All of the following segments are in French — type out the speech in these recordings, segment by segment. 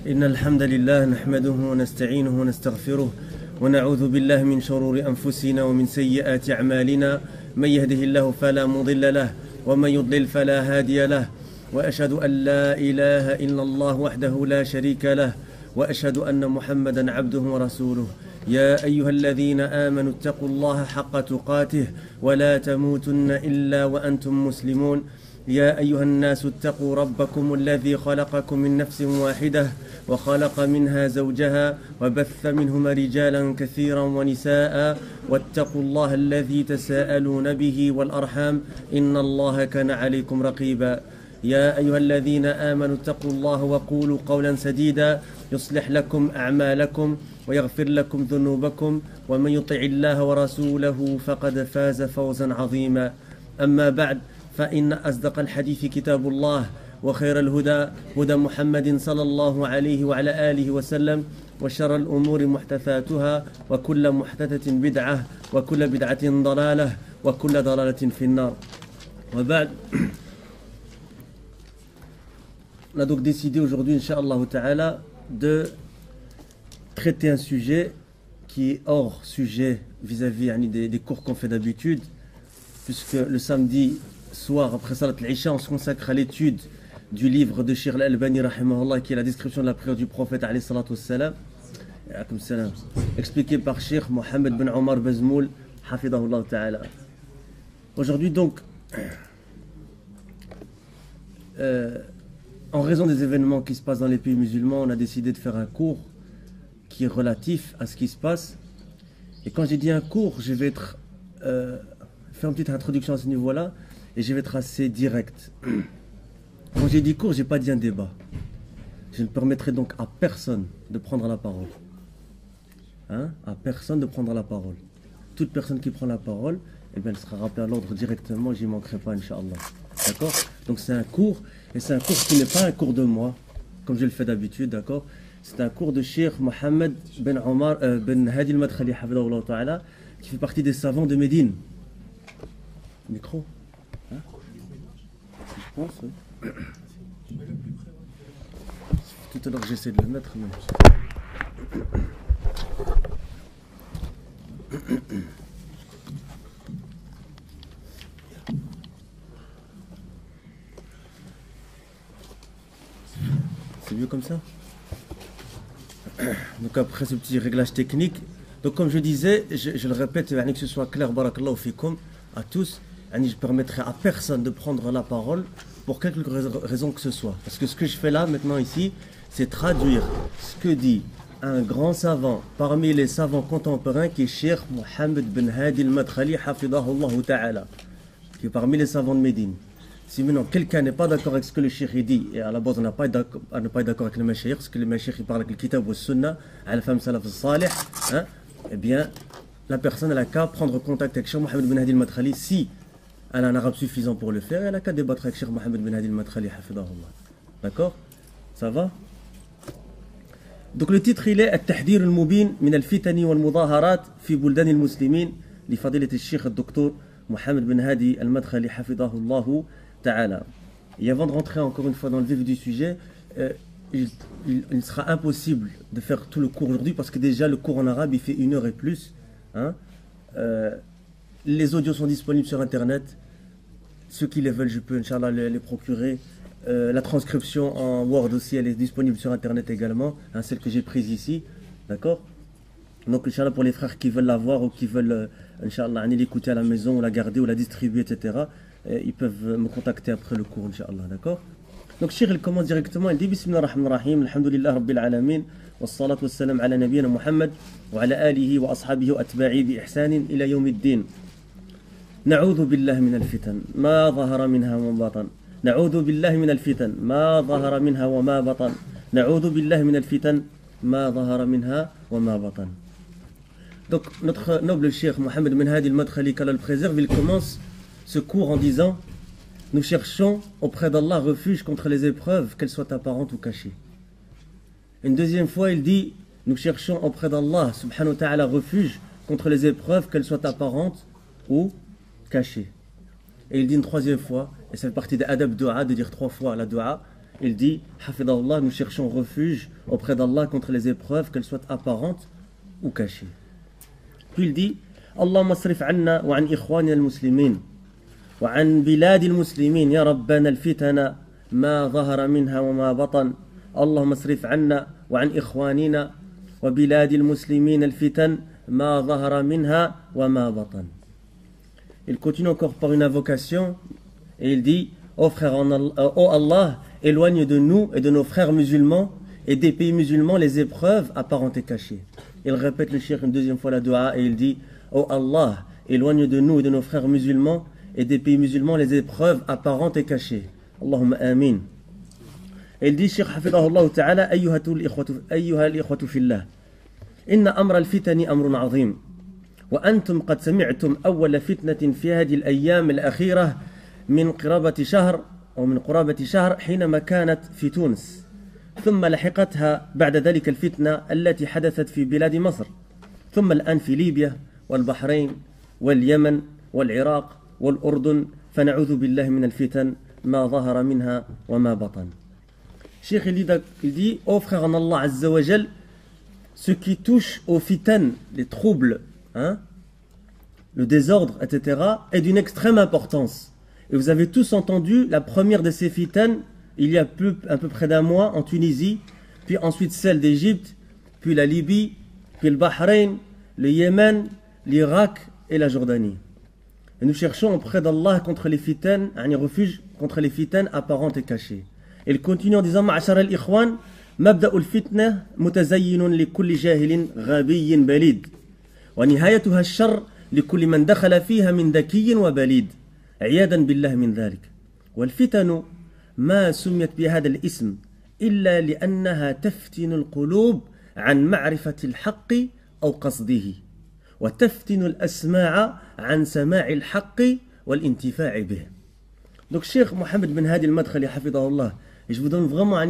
إن الحمد لله نحمده ونستعينه ونستغفره ونعوذ بالله من شرور أنفسنا ومن سيئات أعمالنا. من يهده الله فلا مضل له ومن يضلل فلا هادي له، وأشهد أن لا إله إلا الله وحده لا شريك له، وأشهد أن محمدا عبده ورسوله. يا أيها الذين آمنوا اتقوا الله حق تقاته ولا تموتن إلا وأنتم مسلمون. يا أيها الناس اتقوا ربكم الذي خلقكم من نفس واحدة وخلق منها زوجها وبث منهما رجالا كثيرا ونساء، واتقوا الله الذي تساءلون به والأرحام إن الله كان عليكم رقيبا. يا أيها الذين آمنوا اتقوا الله وقولوا قولا سديدا يصلح لكم أعمالكم ويغفر لكم ذنوبكم، ومن يطع الله ورسوله فقد فاز فوزا عظيما. أما بعد، فإن أصدق الحديث كتاب الله، وخير الهدى هدى محمد صلى الله عليه وعلى آله وسلم، وشر الأمور محدثاتها، وكل محدثة بدعة، وكل بدعة ضلالة، وكل ضلالة في النار. وبعد، on a donc décidé aujourd'hui, Inch'Allah Ta'ala, de traiter un sujet qui est hors sujet vis-à-vis des cours qu'on fait d'habitude, puisque le samedi soir, après Salat al-Isha, on se consacre à l'étude du livre de Cheikh al-Albani, rahimahullah, qui est la description de la prière du prophète, alayhi salatu wassalam, expliqué par Cheikh Mohamed Ben Omar Bazmoul, hafidahullah ta'ala. Aujourd'hui donc, en raison des événements qui se passent dans les pays musulmans, on a décidé de faire un cours qui est relatif à ce qui se passe. Et quand j'ai dit un cours, je vais faire une petite introduction à ce niveau-là, et je vais être assez direct. Quand j'ai dit cours, je n'ai pas dit un débat. Je ne permettrai donc à personne de prendre la parole. À personne de prendre la parole. Toute personne qui prend la parole, eh bien, elle sera rappelée à l'ordre directement, j'y manquerai pas, Inch'Allah. D'accord? Donc c'est un cours, et c'est un cours qui n'est pas un cours de moi, comme je le fais d'habitude, d'accord? C'est un cours de Cheikh Mohamed Ben Omar Ben Hadi al-Madkhali, hafidahullah ta'ala, qui fait partie des savants de Médine. Micro? Je pense, oui. Tout à l'heure j'essaie de le mettre, mais... C'est mieux comme ça. Donc après ce petit réglage technique, donc comme je disais, je le répète, que ce soit clair, barakallahu fikum, à tous, je permettrai à personne de prendre la parole pour quelque raison que ce soit. Parce que ce que je fais là, maintenant ici, c'est traduire ce que dit un grand savant parmi les savants contemporains qui est Cheikh Mohamed Ben Hadi al-Madkhali, hafidahullah ta'ala, qui est parmi les savants de Médine. Si maintenant quelqu'un n'est pas d'accord avec ce que le cheikh dit, et à la base on n'a pas d'accord avec le mashayikh, parce que le mashayikh il parle avec le kitab ou le sunnah, à la femme salaf salih, eh bien la personne elle a qu'à prendre contact avec Cheikh Mohamed Ben Hadi al-Madkhali si elle a un arabe suffisant pour le faire, et elle a qu'à débattre avec Cheikh Mohamed Ben Hadi al-Madkhali, hafidahullah. D'accord? Ça va? Donc le titre il est At-Tahdir al-Mubin min al-Fitani wal-Mudaharat fi Buldan al-Muslimin li fadilat al-Cheikh al-Doktor Mohamed Ben Hadi al-Madkhali, hafidahullah ta'ala. Et avant de rentrer encore une fois dans le vif du sujet, il sera impossible de faire tout le cours aujourd'hui parce que déjà le cours en arabe il fait 1 heure et plus. Les audios sont disponibles sur internet. Ceux qui les veulent, je peux Inch'Allah les procurer. La transcription en Word aussi, elle est disponible sur internet également, celle que j'ai prise ici. D'accord? Donc Inch'Allah pour les frères qui veulent la voir ou qui veulent Inch'Allah l'écouter à la maison ou la garder ou la distribuer, etc. Ils peuvent me contacter après le cours, Inch'Allah, d'accord? Donc, Cheikh, il commence directement, il dit Bismillah ar-Rahman ar-Rahim, Alhamdulillah Rabbil Alamin, wa salatu wa salam ala nabiyyina Muhammad, wa ala alihi wa ashabihi wa atba'i bi ihsanin ila yawmiddin. Na'udhu billahi min al-fitan, ma zahara minha wa ma batan. Na'udhu billahi min al-fitan, ma zahara minha wa ma batan. Na'udhu billahi min al-fitan, ma zahara minha wa ma batan. Donc, notre noble Cheikh Mohamed Ben Hadi al-Madkhali, qu'Allah le préserve, il commence ce cours en disant nous cherchons auprès d'Allah refuge contre les épreuves, qu'elles soient apparentes ou cachées. Une deuxième fois, il dit nous cherchons auprès d'Allah subhanahu wa ta'ala refuge contre les épreuves, qu'elles soient apparentes ou cachées. Et il dit une troisième fois, et ça fait partie des adab dua, de dire 3 fois la dua, il dit, Hafidahullah, nous cherchons refuge auprès d'Allah contre les épreuves, qu'elles soient apparentes ou cachées. Puis il dit, Allahumma asrif anna wa an ikhwanina al-muslimin wa an bilad al-muslimin ya rabbana al-fitana ma zahara minha wa ma batan. Allahumma asrif anna wa an ikhwanina wa bilad al-muslimin al-fitan ma zahara minha wa ma batan. Il continue encore par une invocation et il dit, ô Allah, éloigne de nous et de nos frères musulmans et des pays musulmans les épreuves apparentes et cachées. Il répète le cheikh une deuxième fois la dua et il dit, ô Allah, éloigne de nous et de nos frères musulmans et des pays musulmans les épreuves apparentes et cachées. Allahumma amin. Et il dit, cheikh hafidahullah ta'ala, ayyuha al-ikhwatu fillah, inna amra al-fitani amrun azim. وأنتم قد سمعتم أول فتنة في هذه الأيام الأخيرة من قرابة شهر حينما كانت في تونس، ثم لحقتها بعد ذلك الفتنة التي حدثت في بلاد مصر، ثم الآن في ليبيا والبحرين واليمن والعراق والأردن، فنعوذ بالله من الفتن ما ظهر منها وما بطن. Cheikh il dit, ô frère en Allah Azza wa Jal, ce qui touche aux fitan, les troubles, hein, le désordre, etc., est d'une extrême importance. Et vous avez tous entendu la première de ces fitanes il y a à peu près d'un mois en Tunisie, puis ensuite celle d'Égypte, puis la Libye, puis le Bahreïn, le Yémen, l'Irak et la Jordanie. Et nous cherchons auprès d'Allah contre les fitanes, un refuge contre les fitanes apparentes et cachées. Et il continue en disant, Ma'ashara al-Ikhwan, mabda'u al-fitna mutazayyinun li kulli jahilin ghabiyyin balid. ونهايتها الشر لكل من دخل فيها من ذكي وبليد عياذا بالله من ذلك. والفتن ما سميت بهذا الاسم إلا لأنها تفتن القلوب عن معرفة الحق أو قصده، وتفتن الأسماع عن سماع الحق والانتفاع به. Donc Cheikh Mohammed Ben Hadi al-Madkhali hafidahullah, et je vous donne vraiment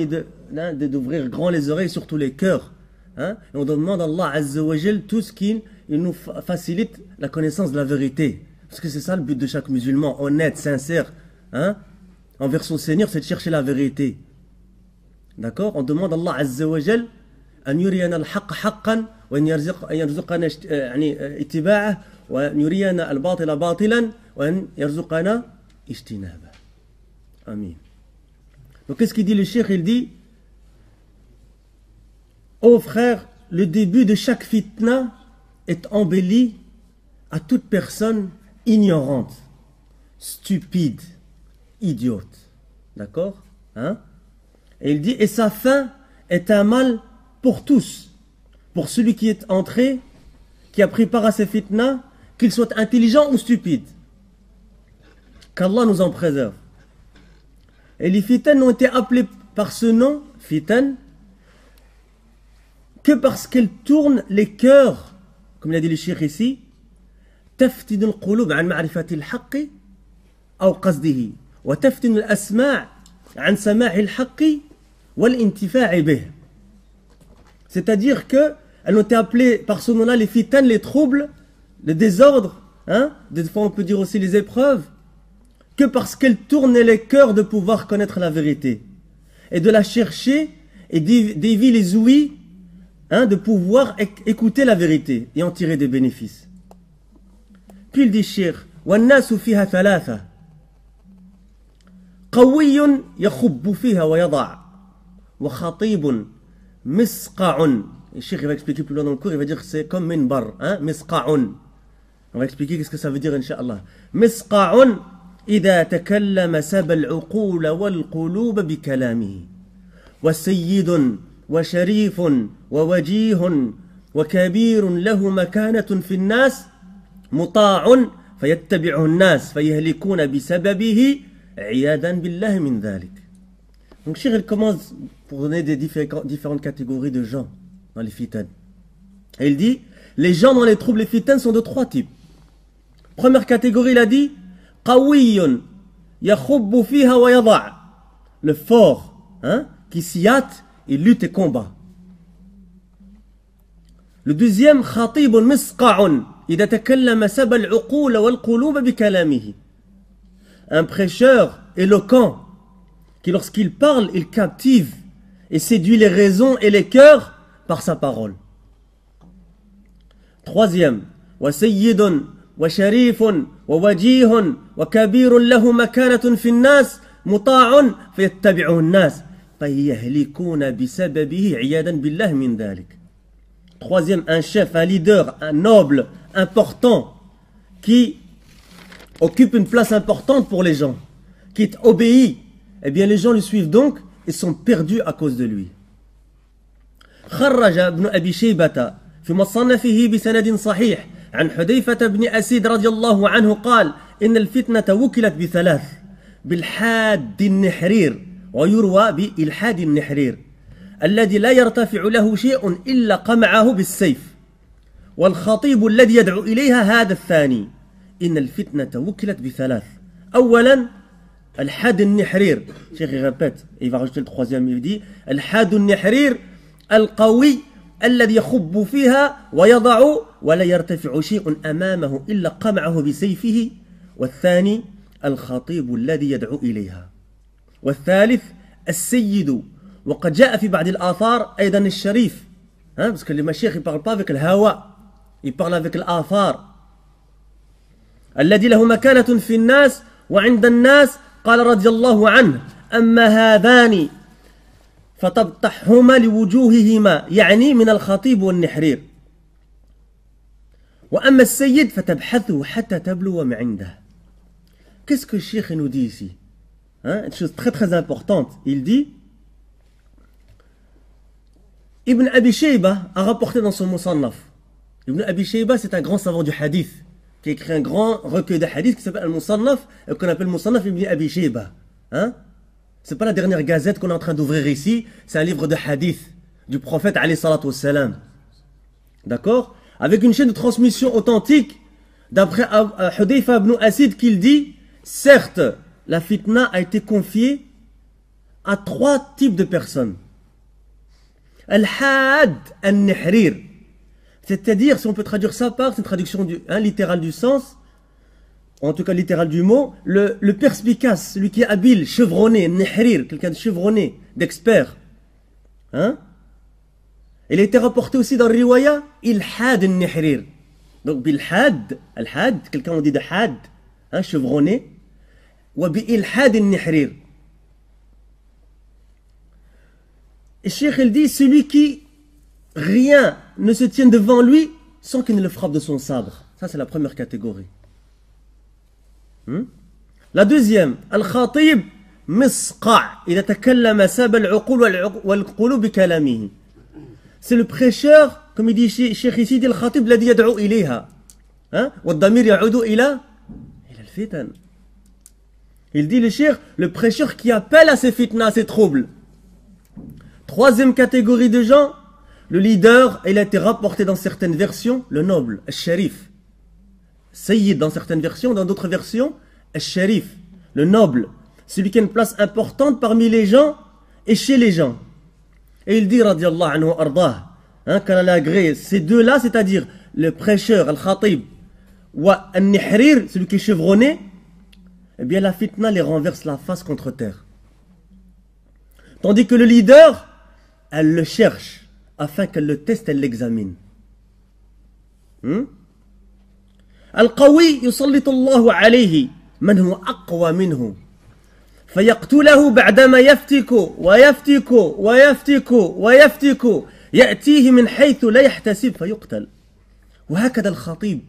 d'ouvrir grand les oreilles, surtout les cœurs. Hein? Et on demande à Allah Azza wa Jal tout ce qui nous facilite la connaissance de la vérité. Parce que c'est ça le but de chaque musulman, honnête, sincère, hein? Envers son Seigneur, c'est de chercher la vérité. D'accord? On demande à Allah Azza wa Jal أن يرينا الحق حقا وأن يرزقنا يعني اتباعه وأن يرينا الباطل باطلا وأن يرزقنا اجتنابه. Amin. Donc qu'est-ce qu'il dit le cheikh? Il dit, ô frère, le début de chaque fitna est embelli à toute personne ignorante, stupide, idiote. D'accord? Hein? Et il dit, et sa fin est un mal pour tous. Pour celui qui est entré, qui a pris part à ces fitnas, qu'il soit intelligent ou stupide. Qu'Allah nous en préserve. Et les fitans ont été appelés par ce nom, fitan, que parce qu'elles tournent les cœurs, comme il a dit le cheikh ici, تفتن القلوب عن معرفة الحق أو قصده وتفتن الأسماع عن سماع الحق والانتفاع به. C'est-à-dire que elles ont été appelées par ce nom-là les fitan, les troubles, le désordre, hein? Des fois on peut dire aussi les épreuves, que parce qu'elles tournent les cœurs de pouvoir connaître la vérité et de la chercher et d'éviter les ouïes, hein, de pouvoir écouter la vérité et en tirer des bénéfices. Puis il dit cheikh, والناس فيها ثلاثة قوي يخب فيها ويضع وخطيب مسقع. Le cheikh il va expliquer plus loin dans le cours, il va dire que c'est comme minbar, hein, مسقع. On va expliquer qu'est-ce que ça veut dire incha'Allah. مسقع إذا تكلم سبى العقول والقلوب بكلامه وسيد وشريف ووجيه وكبير له مكانة في الناس مطاع فيتبعه الناس فيهلكون بسببه عياذا بالله من ذلك. Donc Cheikh il commence pour donner des différentes catégories de gens dans les fitanes. Et il dit, les gens dans les troubles et fitanes sont de trois types. Première catégorie, il a dit, قوي يخب فيها ويضع, le fort, hein, qui s'y hâte, il lutte et combat. Le deuxième, خطيب مسقع إذا تكلم سبى العقول والقلوب بكلامه, un prêcheur éloquent qui lorsqu'il parle, il captive et séduit les raisons et les cœurs par sa parole. Troisième, وَسَيِّدٌ وَشَرِيفٌ وَوَجِيهٌ وَكَبِيرٌ لَهُ مَكَانَةٌ فِي النَّاسِ مُطَاعٌ فَيَتَّبِعُهُ النَّاسِ فَيَهْلِكُونَ بِسَبَبِهِ عِيَاذًا بِاللَّهِ مِنْ ذَلِكَ. Troisième, un chef, un leader, un noble, important, qui occupe une place importante pour les gens, qui est obéi, eh bien les gens le suivent donc et sont perdus à cause de lui. خرج ابن أبي شيبة في مصنفه بسند صحيح عن حذيفة بن أسيد رضي الله عنه قال إن الفتنة وكلت بثلاث بالحاد النحرير ويروى بإلحاد النحرير الذي لا يرتفع له شيء إلا قمعه بالسيف والخطيب الذي يدعو إليها هذا الثاني إن الفتنة وكلت بثلاث أولا الحاد النحرير شيخ répète il va rajouter le troisième il dit الحاد النحرير القوي الذي يخب فيها ويضع ولا يرتفع شيء أمامه إلا قمعه بسيفه والثاني الخطيب الذي يدعو إليها والثالث السيد وقد جاء في بعض الآثار أيضا الشريف parce que les mashayikh ils parlent pas avec le hawa ils parlent avec l'آثار الذي له مكانة في الناس وعند الناس قال رضي الله عنه أما هذان فتبطحهما لوجوههما يعني من الخطيب والنحرير وأما السيد فتبحثه حتى تبلو ما عنده. Qu'est-ce que le cheikh nous dit ici? Une chose très très importante. Il dit Ibn Abi Shayba a rapporté dans son Musannaf. Ibn Abi Shayba c'est un grand savant du hadith qui a écrit un grand recueil de hadith qui s'appelle Al-Musannaf et qu'on appelle Musannaf Ibn Abi Shayba. C'est pas la dernière gazette qu'on est en train d'ouvrir ici, c'est un livre de hadith du prophète alayhi salatu wassalam. D'accord? Avec une chaîne de transmission authentique d'après Hudayfa ibn Asid qu'il dit certes, la fitna a été confiée à trois types de personnes. Al-Had al-Nihrir. C'est-à-dire, si on peut traduire ça par, c'est une traduction littérale du sens, en tout cas littéral du mot, le perspicace, celui qui est habile, chevronné, nihrir, quelqu'un de chevronné, d'expert. Il a été rapporté aussi dans le riwaya, ilhad al-nihrir. Donc, bilhad, al-had, quelqu'un on dit de had, chevronné, ou bi-ilhad al-nihrir. Et Cheikh il dit, celui qui rien ne se tient devant lui sans qu'il ne le frappe de son sabre. Ça c'est la première catégorie. La deuxième, al-khatib misqa' إذا تكلم ساب العقول والقلوب بكلامه. C'est le prêcheur, comme il dit Cheikh ici, dit al-khatib الذي يدعو إليها. والضمير يعود إلى الفتن. Il dit le Cheikh, le prêcheur qui appelle à ces fitnas, à ces troubles. Troisième catégorie de gens, le leader, il a été rapporté dans certaines versions, le noble, al-sharif. Sayyid dans certaines versions, dans d'autres versions, al-sharif, le noble, celui qui a une place importante parmi les gens et chez les gens. Et il dit, radiyallahu anhu ardah, qu'Allah a agréé ces deux-là, c'est-à-dire le prêcheur, al-khatib, ou al-nihrir, celui qui est chevronné, eh bien la fitna les renverse la face contre terre. Tandis que le leader, elle le cherche, afin qu'elle le teste, elle l'examine. القوي يسلط الله عليه من هو أقوى منه فيقتله بعدما يفتك ويفتك ويفتك ويفتك يأتيه من حيث لا يحتسب فيقتل. وهكذا الخطيب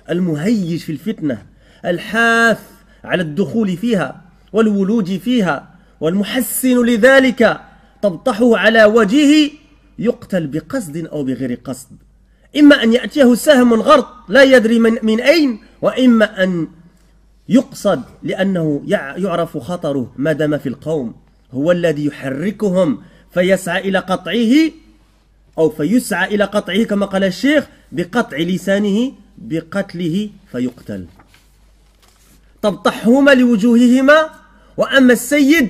المهيج في الفتنة الحاث على الدخول فيها والولوج فيها والمحسن لذلك تبطحه على وجهه يقتل بقصد أو بغير قصد. إما أن يأتيه سهم غرط لا يدري من أين وإما أن يقصد لأنه يعرف خطره ما دام في القوم هو الذي يحركهم فيسعى إلى قطعه أو فيسعى إلى قطعه كما قال الشيخ بقطع لسانه بقتله فيقتل. تبطحهما لوجوههما وأما السيد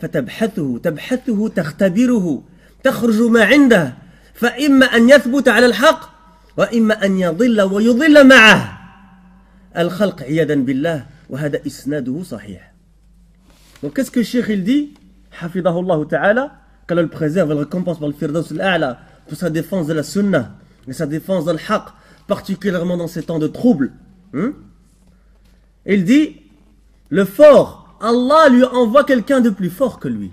فتبحثه تختبره تخرج ما عنده فإما أن يثبت على الحق وإما أن يضل ويضل معه الخلق عياذا بالله وهذا إسناده صحيح. Donc qu'est-ce que le cheikh il dit? hafidahullah ta'ala, qu'Allah le préserve et le récompense par le firdaus al-a'la pour sa défense de la sunnah et sa défense de l'haq, particulièrement dans ces temps de trouble. Il dit, le fort, Allah lui envoie quelqu'un de plus fort que lui,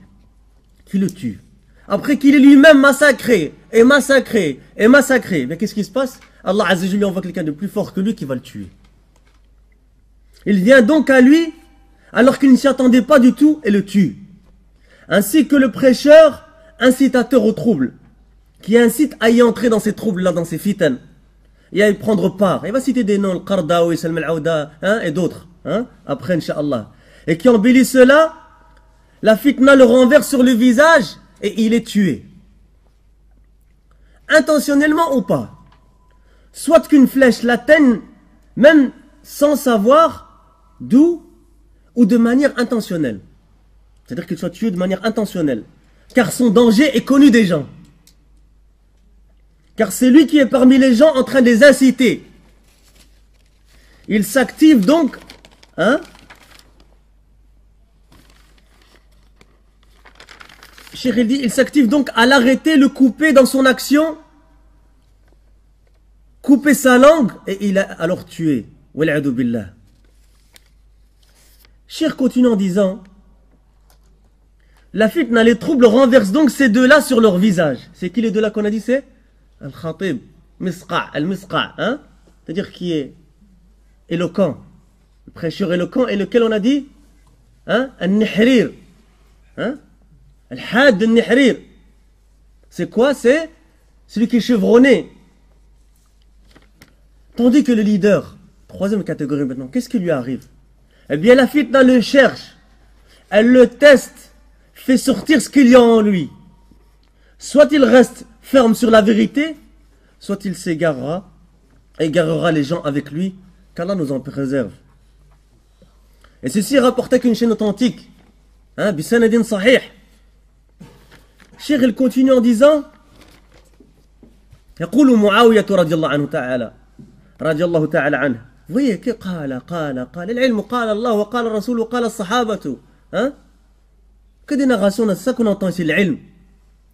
qui le tue. Après qu'il est lui-même massacré, et massacré, et massacré, mais qu'est-ce qui se passe? Allah Azza wa Jalla lui envoie quelqu'un de plus fort que lui qui va le tuer. Il vient donc à lui, alors qu'il ne s'y attendait pas du tout, et le tue. Ainsi que le prêcheur, incitateur au trouble, qui incite à y entrer dans ces troubles-là, dans ces fitan, et à y prendre part. Il va citer des noms, le Qardawi, Salm al-Aouda, et d'autres, après, Inch'Allah. Et qui embellit cela, la fitna le renverse sur le visage, et il est tué. Intentionnellement ou pas. Soit qu'une flèche l'atteigne, même sans savoir d'où, ou de manière intentionnelle. C'est-à-dire qu'il soit tué de manière intentionnelle. Car son danger est connu des gens. Car c'est lui qui est parmi les gens en train de les inciter. Il s'active donc, Cheikh il dit, il s'active donc à l'arrêter, le couper dans son action, couper sa langue, et il a alors tué. Wal'adu billah. Cheikh continue en disant, la fitna, les troubles renversent donc ces deux-là sur leur visage. C'est qui les deux-là qu'on a dit? C'est Al-Khatib, Misqa, Al-Misqa, c'est-à-dire qui est éloquent, le prêcheur éloquent, et lequel on a dit Al-Nihrir, Al-Had Al-Nihrir. C'est quoi? C'est celui qui est chevronné. Tandis que le leader, troisième catégorie maintenant, qu'est-ce qui lui arrive? Eh bien la fitna le cherche, elle le teste, fait sortir ce qu'il y a en lui. Soit il reste ferme sur la vérité, soit il s'égarera, égarera les gens avec lui, qu'Allah nous en préserve. Et ceci est rapporté qu'une chaîne authentique, bisanadin sahih. Cheikh il continue en disant, يقول معاوية رضي الله عنه تعالى رضي الله تعالى عنه. Vous voyez que قال العلم قال الله وقال الرسول وقال الصحابة. Que des narrations, c'est ça qu'on entend ici, l'ilm.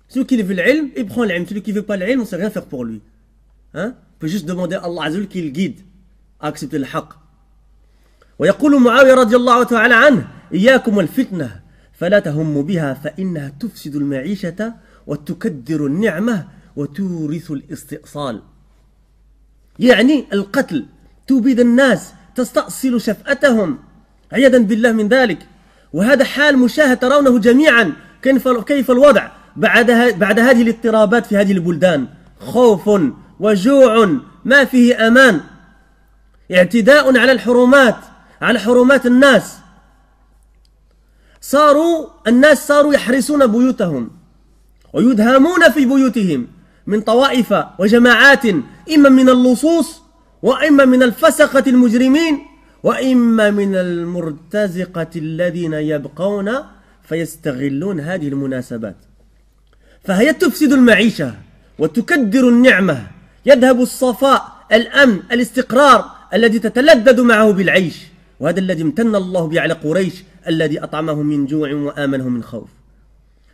Celui qui veut l'ilm, il prend l'ilm. Celui qui ne veut pas l'ilm, on ne sait rien faire pour lui. Il peut juste demander à Allah Azza wa Jalla qu'il guide à accepter le haqq. ويقول معاوية رضي الله تعالى عنه إياكم والفتنة فلا تهم بها فإنها تفسد المعيشة وتكدر النعمة وتورث الاستئصال. يعني القتل تبيد الناس تستأصل شفأتهم عياذا بالله من ذلك. وهذا حال مشاهد ترونه جميعا كيف الوضع بعد هذه الاضطرابات في هذه البلدان. خوف وجوع ما فيه أمان، اعتداء على الحرمات، على حرمات الناس. الناس صاروا يحرسون بيوتهم ويدهمون في بيوتهم من طوائف وجماعات، إما من اللصوص وإما من الفسقة المجرمين وإما من المرتزقة الذين يبقون فيستغلون هذه المناسبات. فهي تفسد المعيشة وتكدر النعمة، يذهب الصفاء، الأمن، الاستقرار الذي تتلذذ معه بالعيش. وهذا الذي امتن الله به على قريش الذي أطعمهم من جوع وآمنهم من خوف.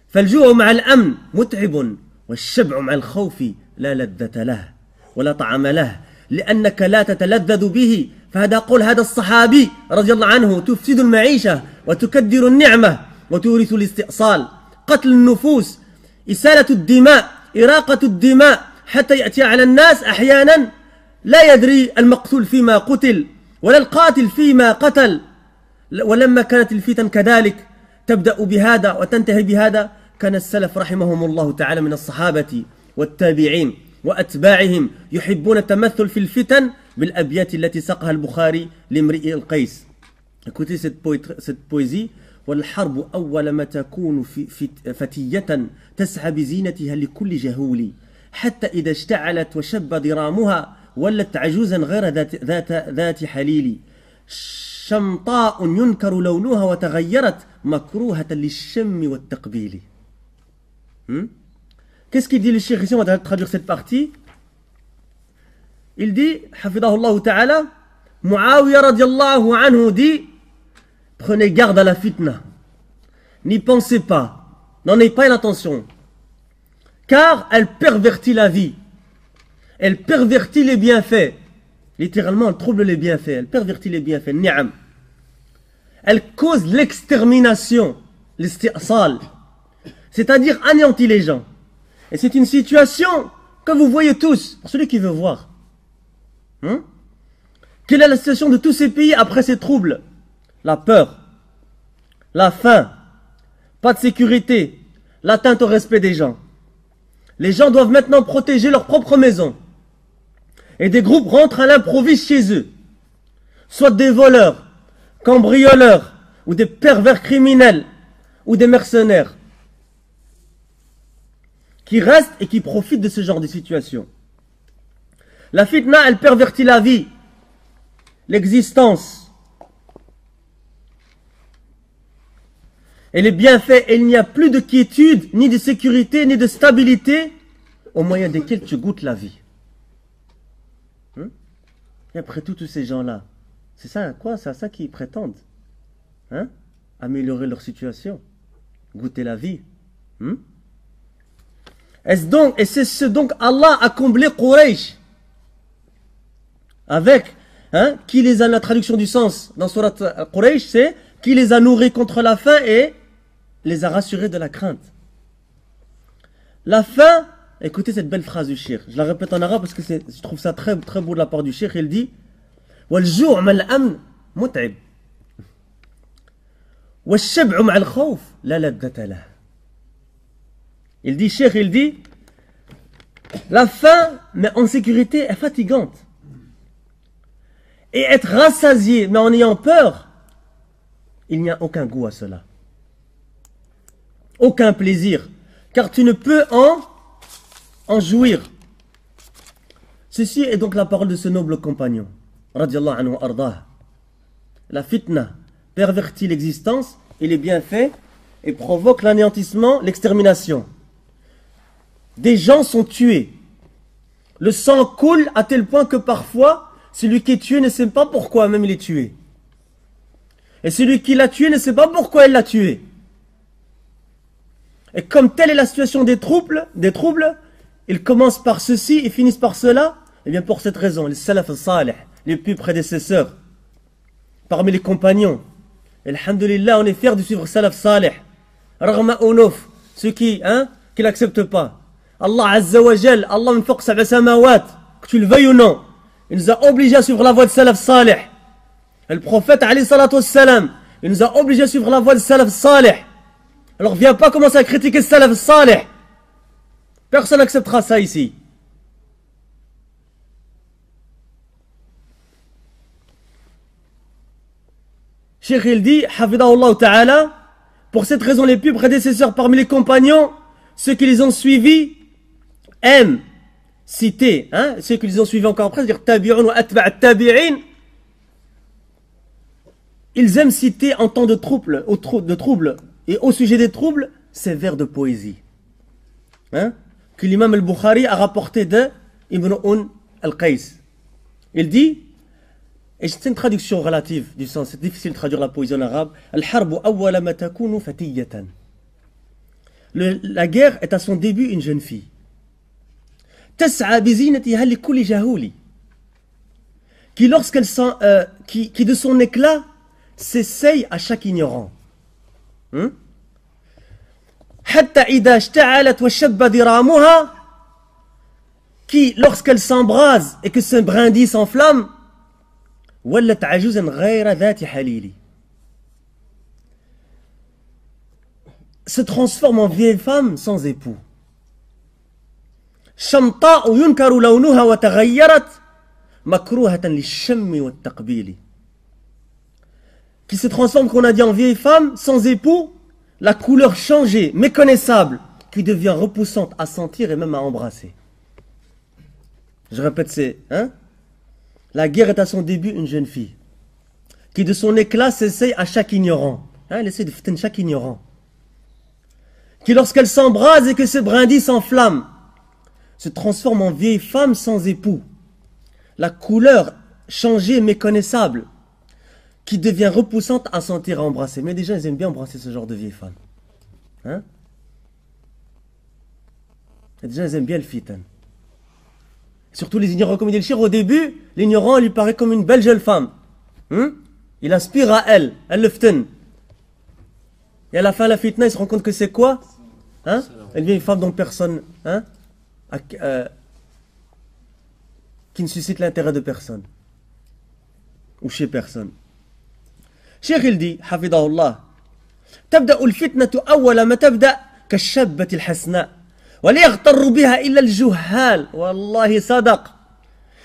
فالجوع مع الأمن متعب، والشبع مع الخوف لا لذة له ولا طعم له، لأنك لا تتلذذ به. فهذا قول هذا الصحابي رضي الله عنه: تفسد المعيشة وتكدر النعمة وتورث الاستئصال. قتل النفوس، إسالة الدماء، إراقة الدماء، حتى يأتي على الناس أحيانا لا يدري المقتول فيما قتل ولا القاتل فيما قتل. ولما كانت الفتن كذلك تبدأ بهذا وتنتهي بهذا، كان السلف رحمهم الله تعالى من الصحابة والتابعين وأتباعهم يحبون التمثل في الفتن بالأبيات التي سقها البخاري لامرئ القيس. Écoutez cette poésie. والحرب أول ما تكون فتية تسعى بزينتها لكل جهول، حتى إذا اشتعلت وشب ضرامها ولت عجوزا غير ذات حليل. شمطاء ينكر لونها وتغيرت مكروهة للشم والتقبيل. Qu'est-ce qu'il dit le cheikh ici? On va traduire cette partie. Il dit, hafidahullah ta'ala, Muawiyah radiallahu anhu dit: prenez garde à la fitna. N'y pensez pas. N'en ayez pas l'intention. Car elle pervertit la vie. Elle pervertit les bienfaits. Littéralement, elle trouble les bienfaits. Elle pervertit les bienfaits. Ni'am. Elle cause l'extermination. L'isti'sal. C'est-à-dire anéantit les gens. Et c'est une situation que vous voyez tous. Pour celui qui veut voir. Quelle est la situation de tous ces pays après ces troubles? La peur. La faim. Pas de sécurité. L'atteinte au respect des gens. Les gens doivent maintenant protéger leur propre maison. Et des groupes rentrent à l'improviste chez eux. Soit des voleurs, cambrioleurs, ou des pervers criminels, ou des mercenaires. Qui restent et qui profitent de ce genre de situation. La fitna, elle pervertit la vie, l'existence. Et les bienfaits, et il n'y a plus de quiétude, ni de sécurité, ni de stabilité, au moyen desquels tu goûtes la vie. Et après tout, tous ces gens-là, c'est ça quoi? C'est à ça qu'ils prétendent. Améliorer leur situation, goûter la vie. Et c'est ce donc Allah a comblé Quraysh. Avec, qui les a, la traduction du sens dans Surat Quraysh, c'est qui les a nourris contre la faim et les a rassurés de la crainte. La faim, écoutez cette belle phrase du shir. Je la répète en arabe parce que je trouve ça très, très beau de la part du shir. Il dit وَالْجُوعُ مَا الْأَمْنِ مُتْعِبٌ وَالشَّبْعُ مَعَ الْخَوْفِ لَا لَذَّةَ لَهُ. Il dit, shir, il dit, la faim, mais en sécurité, est fatigante. Et être rassasié, mais en ayant peur, il n'y a aucun goût à cela. Aucun plaisir. Car tu ne peux en jouir. Ceci est donc la parole de ce noble compagnon. Radiallahu anhu ardah. La fitna pervertit l'existence et les bienfaits et provoque l'anéantissement, l'extermination. Des gens sont tués. Le sang coule à tel point que parfois, celui qui est tué ne sait pas pourquoi même il est tué. Et celui qui l'a tué ne sait pas pourquoi il l'a tué. Et comme telle est la situation des troubles, ils commencent par ceci et finissent par cela. Et bien pour cette raison, les salaf salih, les plus prédécesseurs, parmi les compagnons, alhamdulillah, on est fiers de suivre salaf salih. Ragma unuf, ceux qui l'acceptent pas. Allah Azza wa Jal, Allah min fawq sab'a samawat, que tu le veuilles ou non, il nous a obligés à suivre la voie de salaf salih. Et le prophète alayhi salatu wassalam, il nous a obligés à suivre la voie de salaf salih. Alors viens pas commencer à critiquer salaf salih. Personne n'acceptera ça ici. Cheikh il dit, hafidahullah ta'ala, pour cette raison les plus prédécesseurs parmi les compagnons, ceux qui les ont suivis, aiment citer, ceux qui les ont suivis encore après, c'est-à-dire tabi'un ou atba' tabi'in, ils aiment citer en temps de trouble, et au sujet des troubles, ces vers de poésie. Que l'imam al-Bukhari a rapporté de Ibn al-Qais. Il dit, et c'est une traduction relative du sens, c'est difficile de traduire la poésie en arabe, Al-harbu awwala ma takunu fatiyatan. La guerre est à son début une jeune fille. Tas'a bi zinatiha li kulli jahuli. Qui lorsqu'elle qui de son éclat s'essaye à chaque ignorant. Hatta idha ishta'alat wa shabba diramuha, qui lorsqu'elle s'embrase et que ce brindis s'enflamme, wallat ajuzan ghayra dhati halili, se transforme en vieille femme sans époux. Shamta'u yunkaru lawnuha wa taghayyarat makruhatan lishammi wa taqbili, qui se transforme, qu'on a dit, en vieille femme sans époux, la couleur changée, méconnaissable, qui devient repoussante à sentir et même à embrasser. Je répète, c'est la guerre est à son début une jeune fille qui de son éclat s'essaye à chaque ignorant. Elle essaie de fêter chaque ignorant. Qui lorsqu'elle s'embrase et que ce brindis s'enflamme, se transforme en vieille femme sans époux. La couleur changée, méconnaissable, qui devient repoussante à sentir, à embrasser. Mais déjà, ils aiment bien embrasser ce genre de vieille femme. Les gens ils aiment bien le fitan. Surtout les ignorants, comme il dit le cheikh, au début, l'ignorant lui paraît comme une belle jeune femme. Il aspire à elle le ften. Et à la fin, la fitna, il se rend compte que c'est quoi? Elle devient une femme dont personne, qui ne suscite l'intérêt de personne. Ou chez personne. Cheikh il dit, hafidahullah, تبدأ الفتنة أول ما تبدأ كالشابة الحسناء ولا يغتر بها إلا الجهال والله صدق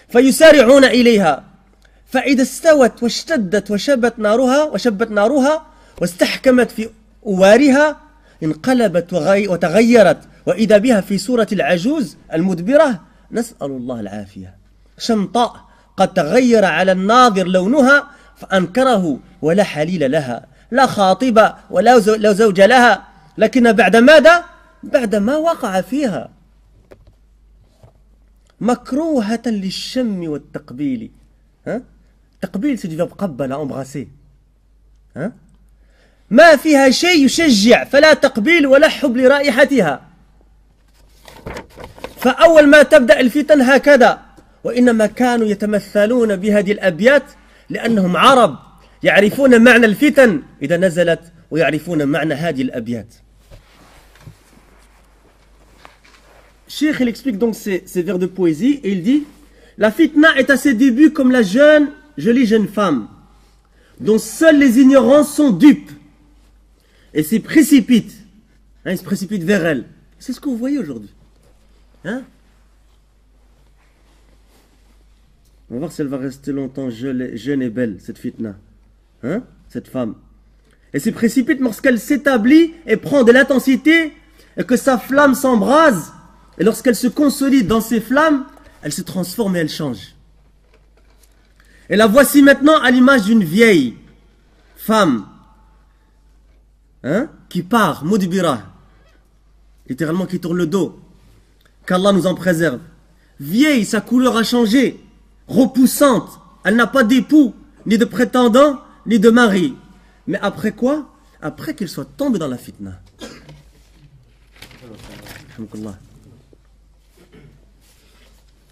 فيسارعون إليها فإذا استوت واشتدت وشبت نارها واستحكمت في أوارها انقلبت وتغيرت وإذا بها في صورة العجوز المدبرة نسأل الله العافية شمطاء قد تغير على الناظر لونها فأنكره ولا حليل لها لا خاطب ولا زوج لها لكن بعد ماذا؟ بعد ما وقع فيها مكروهة للشم والتقبيل. تقبيل c'est du verbe قبل, embrasser. ما فيها شيء يشجع فلا تقبيل ولا حب لرائحتها. فأول ما تبدأ الفتن هكذا وإنما كانوا يتمثلون بهذه الأبيات لأنهم عرب يعرفون معنى الفتن إذا نزلت ويعرفون معنى هذه الأبيات. Cheikh il explique donc ces vers de poésie et il dit la fitna est à ses débuts comme la jolie jeune femme dont seuls les ignorants sont dupes et s'y précipitent. Ils se précipitent vers elle. C'est ce que vous voyez aujourd'hui. On va voir si elle va rester longtemps jeune et belle, cette fitna. Cette femme. Elle se précipite lorsqu'elle s'établit et prend de l'intensité et que sa flamme s'embrase. Et lorsqu'elle se consolide dans ses flammes, elle se transforme et elle change. Et la voici maintenant à l'image d'une vieille femme qui part, mudbira, littéralement qui tourne le dos. Qu'Allah nous en préserve. Vieille, sa couleur a changé, repoussante, elle n'a pas d'époux, ni de prétendant, ni de mari. Mais après quoi? Après qu'il soit tombé dans la fitna.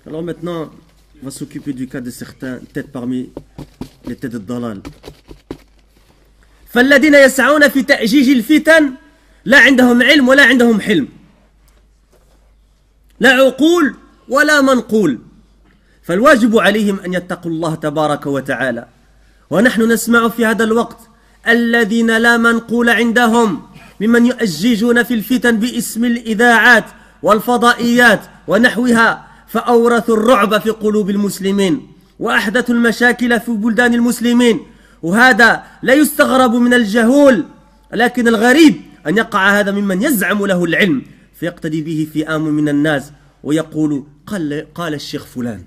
Alors maintenant, on va s'occuper du cas de certains têtes parmi les têtes de dalal. فالذين يسعون في تأجيج الفتن لا عندهم علم ولا عندهم حلم لا عقول ولا منقول فالواجب عليهم أن يتقوا الله تبارك وتعالى ونحن نسمع في هذا الوقت الذين لا منقول عندهم ممن يؤججون في الفتن باسم الإذاعات والفضائيات ونحوها فأورثوا الرعب في قلوب المسلمين وأحدثوا المشاكل في بلدان المسلمين وهذا لا يستغرب من الجهول لكن الغريب أن يقع هذا ممن يزعم له العلم فيقتدي به فئام من الناس ويقول قال الشيخ فلان.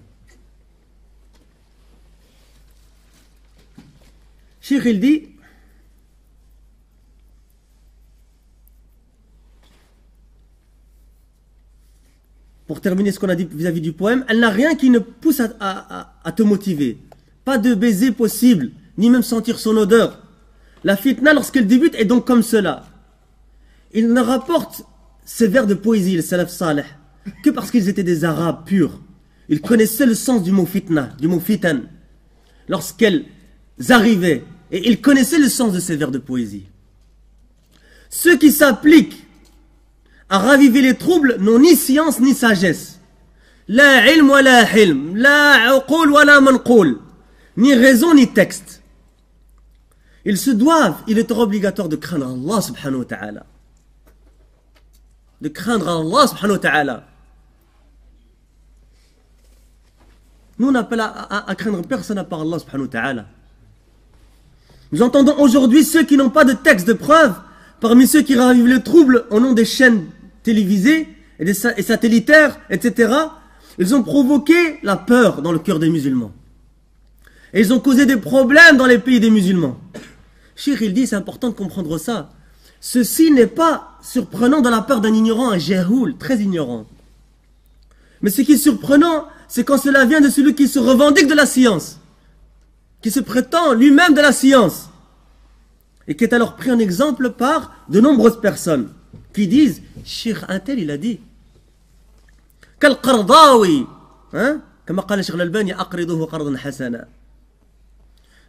Cheikh il dit pour terminer ce qu'on a dit vis-à-vis du poème, elle n'a rien qui ne pousse à te motiver. Pas de baiser possible, ni même sentir son odeur. La fitna, lorsqu'elle débute, est donc comme cela. Il ne rapporte ces vers de poésie, le salaf salih, que parce qu'ils étaient des arabes purs. Ils connaissaient le sens du mot fitna, du mot fitan. Lorsqu'elles arrivaient, et ils connaissaient le sens de ces vers de poésie. Ceux qui s'appliquent à raviver les troubles n'ont ni science ni sagesse. La ilm wa la hilm, la uqul wa la manqul. Ni raison ni texte. Ils se doivent, il est obligatoire de craindre Allah subhanahu wa ta'ala. De craindre Allah subhanahu wa ta'ala. Nous on appelle à craindre personne à part Allah subhanahu wa ta'ala. Nous entendons aujourd'hui ceux qui n'ont pas de texte de preuve, parmi ceux qui ravivent le trouble au nom des chaînes télévisées et satellitaires, etc. Ils ont provoqué la peur dans le cœur des musulmans. Et ils ont causé des problèmes dans les pays des musulmans. Cheikh il dit, c'est important de comprendre ça. Ceci n'est pas surprenant de la part d'un ignorant, un jahoul, très ignorant. Mais ce qui est surprenant, c'est quand cela vient de celui qui se revendique de la science, qui se prétend lui-même de la science, et qui est alors pris en exemple par de nombreuses personnes qui disent, Cheikh un tel il a dit. كالقرضاوي كما قال الشيخ الألباني أقرضوه قرضا حسنا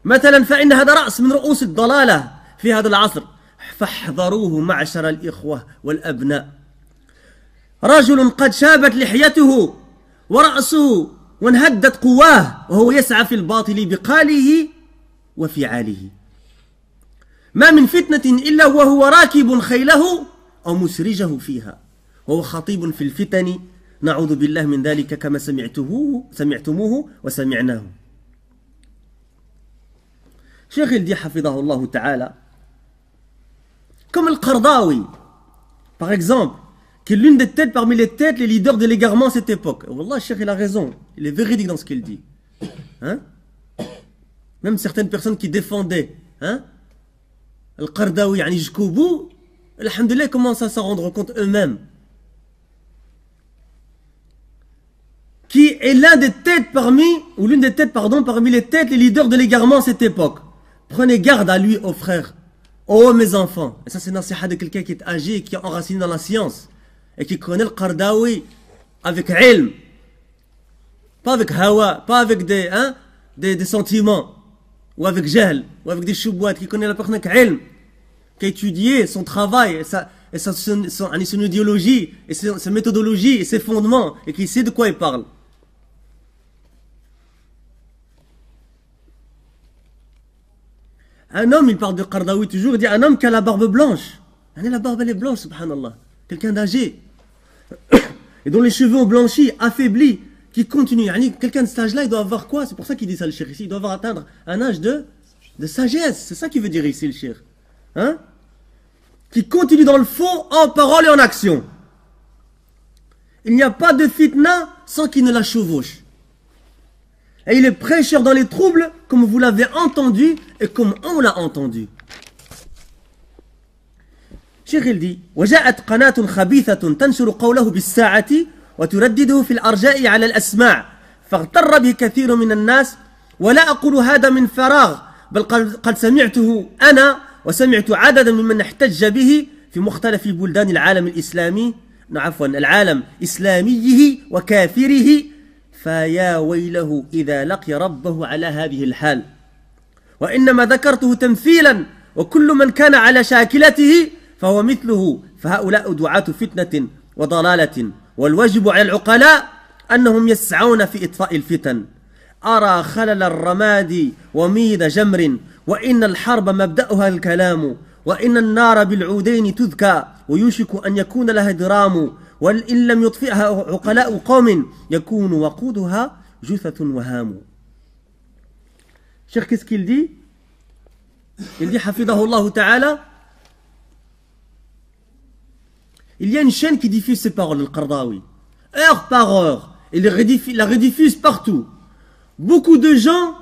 مثلا، فإن هذا رأس من رؤوس الضلالة في هذا العصر، فاحذروه معشر الإخوة والأبناء. رجل قد شابت لحيته ورأسه وانهدت قواه وهو يسعى في الباطل بقاله وفعاله، ما من فتنة إلا وهو راكب خيله أو مسرجه فيها، وهو خطيب في الفتن، نعوذ بالله من ذلك كما سمعتموه وسمعناه. Cheikh il dit hafidahullah ta'ala, comme Al-Qardawi par exemple, qui est l'une des têtes parmi les têtes, les leaders de l'égarement à cette époque. Wallah, Cheikh il a raison, il est véridique dans ce qu'il dit. Même certaines personnes qui défendaient Al-Qardawi jusqu'au bout, alhamdoulilah, commencent à s'en rendre compte eux-mêmes. Qui est l'une des têtes parmi les têtes, les leaders de l'égarement à cette époque. Prenez garde à lui, ô frères, ô mes enfants. Et ça, c'est nasiha de quelqu'un qui est âgé, qui est enraciné dans la science, et qui connaît le Qardawi avec ilm, pas avec hawa, pas avec des sentiments, ou avec jahl, ou avec des choubouat, qui connaît la personne avec ilm, qui a étudié son travail, et son idéologie, et sa méthodologie, et ses fondements, et qui sait de quoi il parle. Un homme, il parle de Qardawi toujours, il dit un homme qui a la barbe blanche. La barbe, elle est blanche, subhanallah. Quelqu'un d'âgé. Et dont les cheveux ont blanchi, affaiblis, qui continue. Quelqu'un de cet âge-là, il doit avoir quoi? C'est pour ça qu'il dit ça, le cheikh ici. Il doit avoir atteindre un âge de sagesse. C'est ça qu'il veut dire ici, le cheikh. Qui continue dans le faux, en parole et en action. Il n'y a pas de fitna sans qu'il ne la chevauche. Et il est prêcheur dans les troubles, comme vous l'avez entendu et comme on l'a entendu. Cheikh il dit وجاءت قناة خبيثة تنشر قوله بالساعة وتردده في الأرجاء على الأسماع فاغتر به كثير من الناس ولا أقول هذا من فراغ بل قد سمعته أنا وسمعت عددا ممن احتج به في مختلف بلدان العالم الإسلامي العالم إسلاميه وكافره فيا ويله إذا لقي ربه على هذه الحال وإنما ذكرته تمثيلا وكل من كان على شاكلته فهو مثله فهؤلاء دعاة فتنة وضلالة والواجب على العقلاء أنهم يسعون في إطفاء الفتن أرى خلل الرماد وميد جمر وإن الحرب مبدأها الكلام وإن النار بالعودين تذكى ويوشك أن يكون لها درام وإن لم يطفئها عقلاء قوم يكون وقودها جثث وهام. Cheikh, qu'est-ce qu'il dit? Il dit hafidahullah ta'ala, il y a une chaîne qui diffuse ces paroles, le Qardawi, heure par heure, et la rediffuse partout. Beaucoup de gens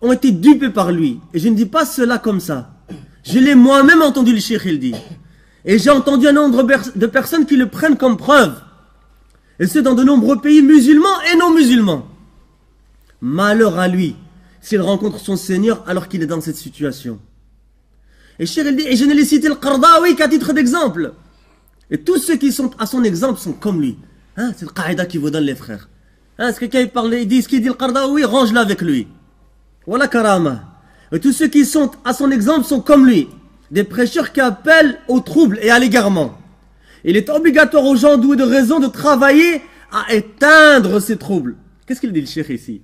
ont été dupés par lui, et je ne dis pas cela comme ça. Je l'ai moi-même entendu, le cheikh il dit. Et j'ai entendu un nombre de personnes qui le prennent comme preuve. Et c'est dans de nombreux pays musulmans et non musulmans. Malheur à lui s'il rencontre son Seigneur alors qu'il est dans cette situation. Et cheikh il dit, et je ne l'ai cité le Qardawi qu'à titre d'exemple. Et tous ceux qui sont à son exemple sont comme lui. C'est le qaïda qui vous donne les frères. Si quelqu'un il dit ce qu'il dit le Qardawi, range-le avec lui. Voilà karama. Et tous ceux qui sont à son exemple sont comme lui. Des prêcheurs qui appellent au trouble et à l'égarement. Il est obligatoire aux gens doués de raison de travailler à éteindre ces troubles. Qu'est-ce qu'il dit le cheikh ici?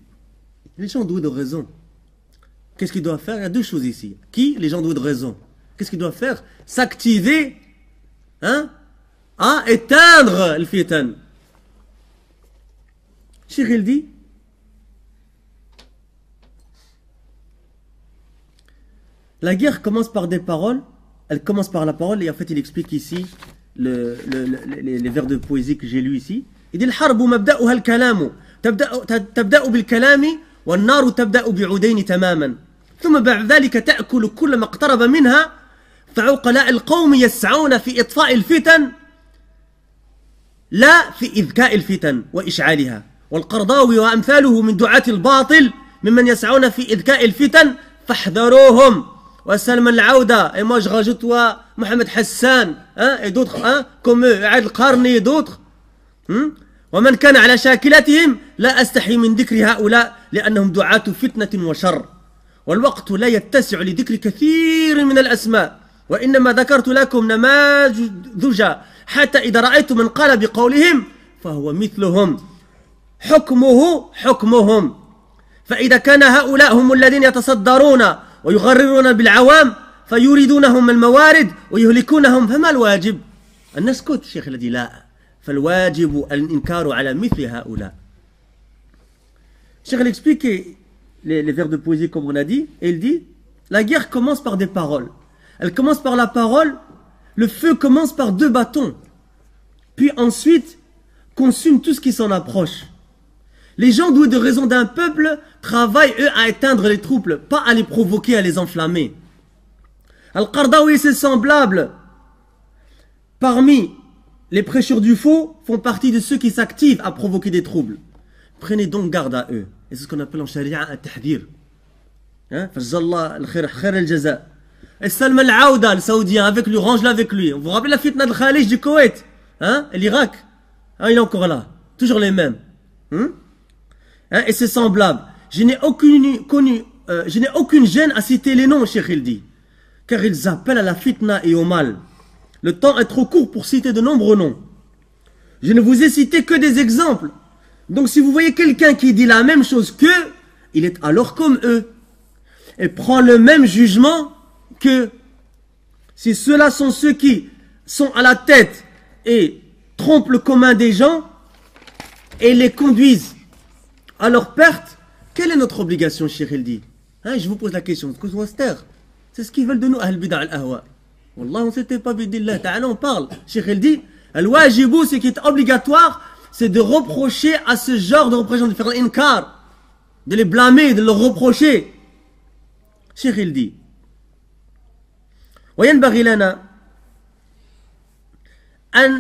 Les gens doués de raison. Qu'est-ce qu'ils doivent faire? Il y a deux choses ici. Qui? Les gens doués de raison. Qu'est-ce qu'ils doivent faire? S'activer à éteindre le fitan. Cheikh il dit la guerre commence par des paroles, elle commence par la parole, et en fait il explique ici les vers de poésie que j'ai lus ici. Il dit الحرب مبدأها الكلام تبدأ بالكلام والنار تبدأ بعودين تماما ثم بعد ذلك تأكل كل ما اقترب منها فعقلاء القوم يسعون في إطفاء الفتن لا في إذكاء الفتن وإشعالها والقرضاوي وأمثاله من دعاة الباطل ممن يسعون في إذكاء الفتن فاحذروهم وسلم العودة. Et moi je rajoute Mohamed Hassan et d'autres comme Aad Qarni et d'autres. ومن كان على شاكلتهم لا أستحي من ذكر هؤلاء لأنهم دعاة فتنة وشر والوقت لا يتسع لذكر كثير من الأسماء وإنما ذكرت لكم نماذج حتى إذا رأيت من قال بقولهم فهو مثلهم حكمه حكمهم فإذا كان هؤلاء هم الذين يتصدرون ويغررون بالعوام فيريدونهم الموارد ويهلكونهم فما الواجب؟ أن نسكت. الشيخ الذي لا فالواجب الإنكار على مثل هؤلاء. Cheikh explique les vers de poésie comme on a dit et il dit la guerre commence par des paroles. Elle commence par la parole, le feu commence par 2 bâtons puis ensuite consume tout ce qui s'en approche. Les gens doués de raison d'un peuple travaillent eux à éteindre les troubles, pas à les provoquer, à les enflammer. Al-Qardawi et ses semblables parmi les prêcheurs du faux font partie de ceux qui s'activent à provoquer des troubles. Prenez donc garde à eux. Et c'est ce qu'on appelle en charia un tahdir. Fajjallah al-khair al-jaza. Et Salman al-Aouda, le saoudien, avec lui, range-le avec lui. Vous vous rappelez la fitna de Khalij du Koweït, l'Irak, il est encore là. Toujours les mêmes. Et c'est semblable. Je n'ai aucune gêne à citer les noms, Cheikh il dit. Car ils appellent à la fitna et au mal. Le temps est trop court pour citer de nombreux noms. Je ne vous ai cité que des exemples. Donc si vous voyez quelqu'un qui dit la même chose qu'eux, il est alors comme eux. Et prend le même jugement que si ceux-là sont ceux qui sont à la tête et trompent le commun des gens et les conduisent à leur perte, quelle est notre obligation, Cheikh il dit? Je vous pose la question, c'est ce qu'ils veulent de nous, Ahl Bid'a al-Ahwa. Wallah, on ne s'était pas bidillah, ta'ala, on parle. Cheikh il dit, al-wajibu, ce qui est obligatoire, c'est de reprocher à ce genre de reprochants, de faire l'inkar, de les blâmer, de leur reprocher. Cheikh il dit, وينبغي لنا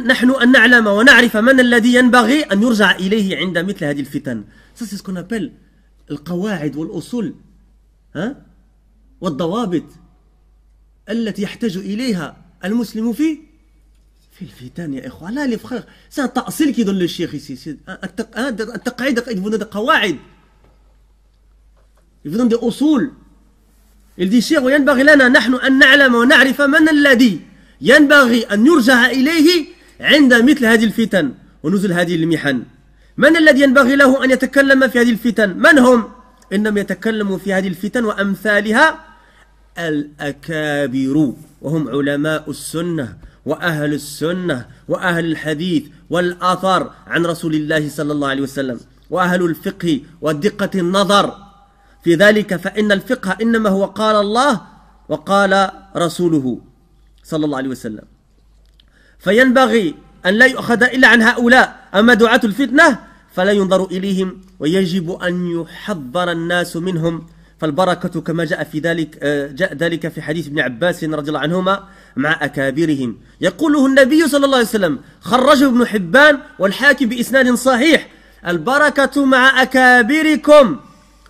نحن أن نعلم ونعرف من الذي ينبغي أن يرجع إليه عند مثل هذه الفتن. Ça c'est ce qu'on appelle القواعد والأصول والضوابط التي يحتاج إليها المسلم في الفتن يا إخوة. لا les frères, c'est un تأصيل qui donne le cheikh ici, c'est un تقعيد, il vous donne des قواعد, il vous donne des أصول. Il dit cheikh وينبغي لنا نحن أن نعلم ونعرف من الذي ينبغي أن يرجع إليه عند مثل هذه الفتن ونزل هذه المحن. من الذي ينبغي له أن يتكلم في هذه الفتن؟ من هم؟ إنما يتكلموا في هذه الفتن وأمثالها الأكابر وهم علماء السنة وأهل السنة وأهل الحديث والأثر عن رسول الله صلى الله عليه وسلم وأهل الفقه ودقة النظر في ذلك فإن الفقه إنما هو قال الله وقال رسوله صلى الله عليه وسلم. فينبغي أن لا يؤخذ إلا عن هؤلاء. أما دعاة الفتنة فلا ينظر إليهم ويجب أن يحذر الناس منهم. فالبركة كما جاء ذلك في حديث ابن عباس رضي الله عنهما مع أكابرهم. يقوله النبي صلى الله عليه وسلم خرجه ابن حبان والحاكم بإسناد صحيح البركة مع أكابركم.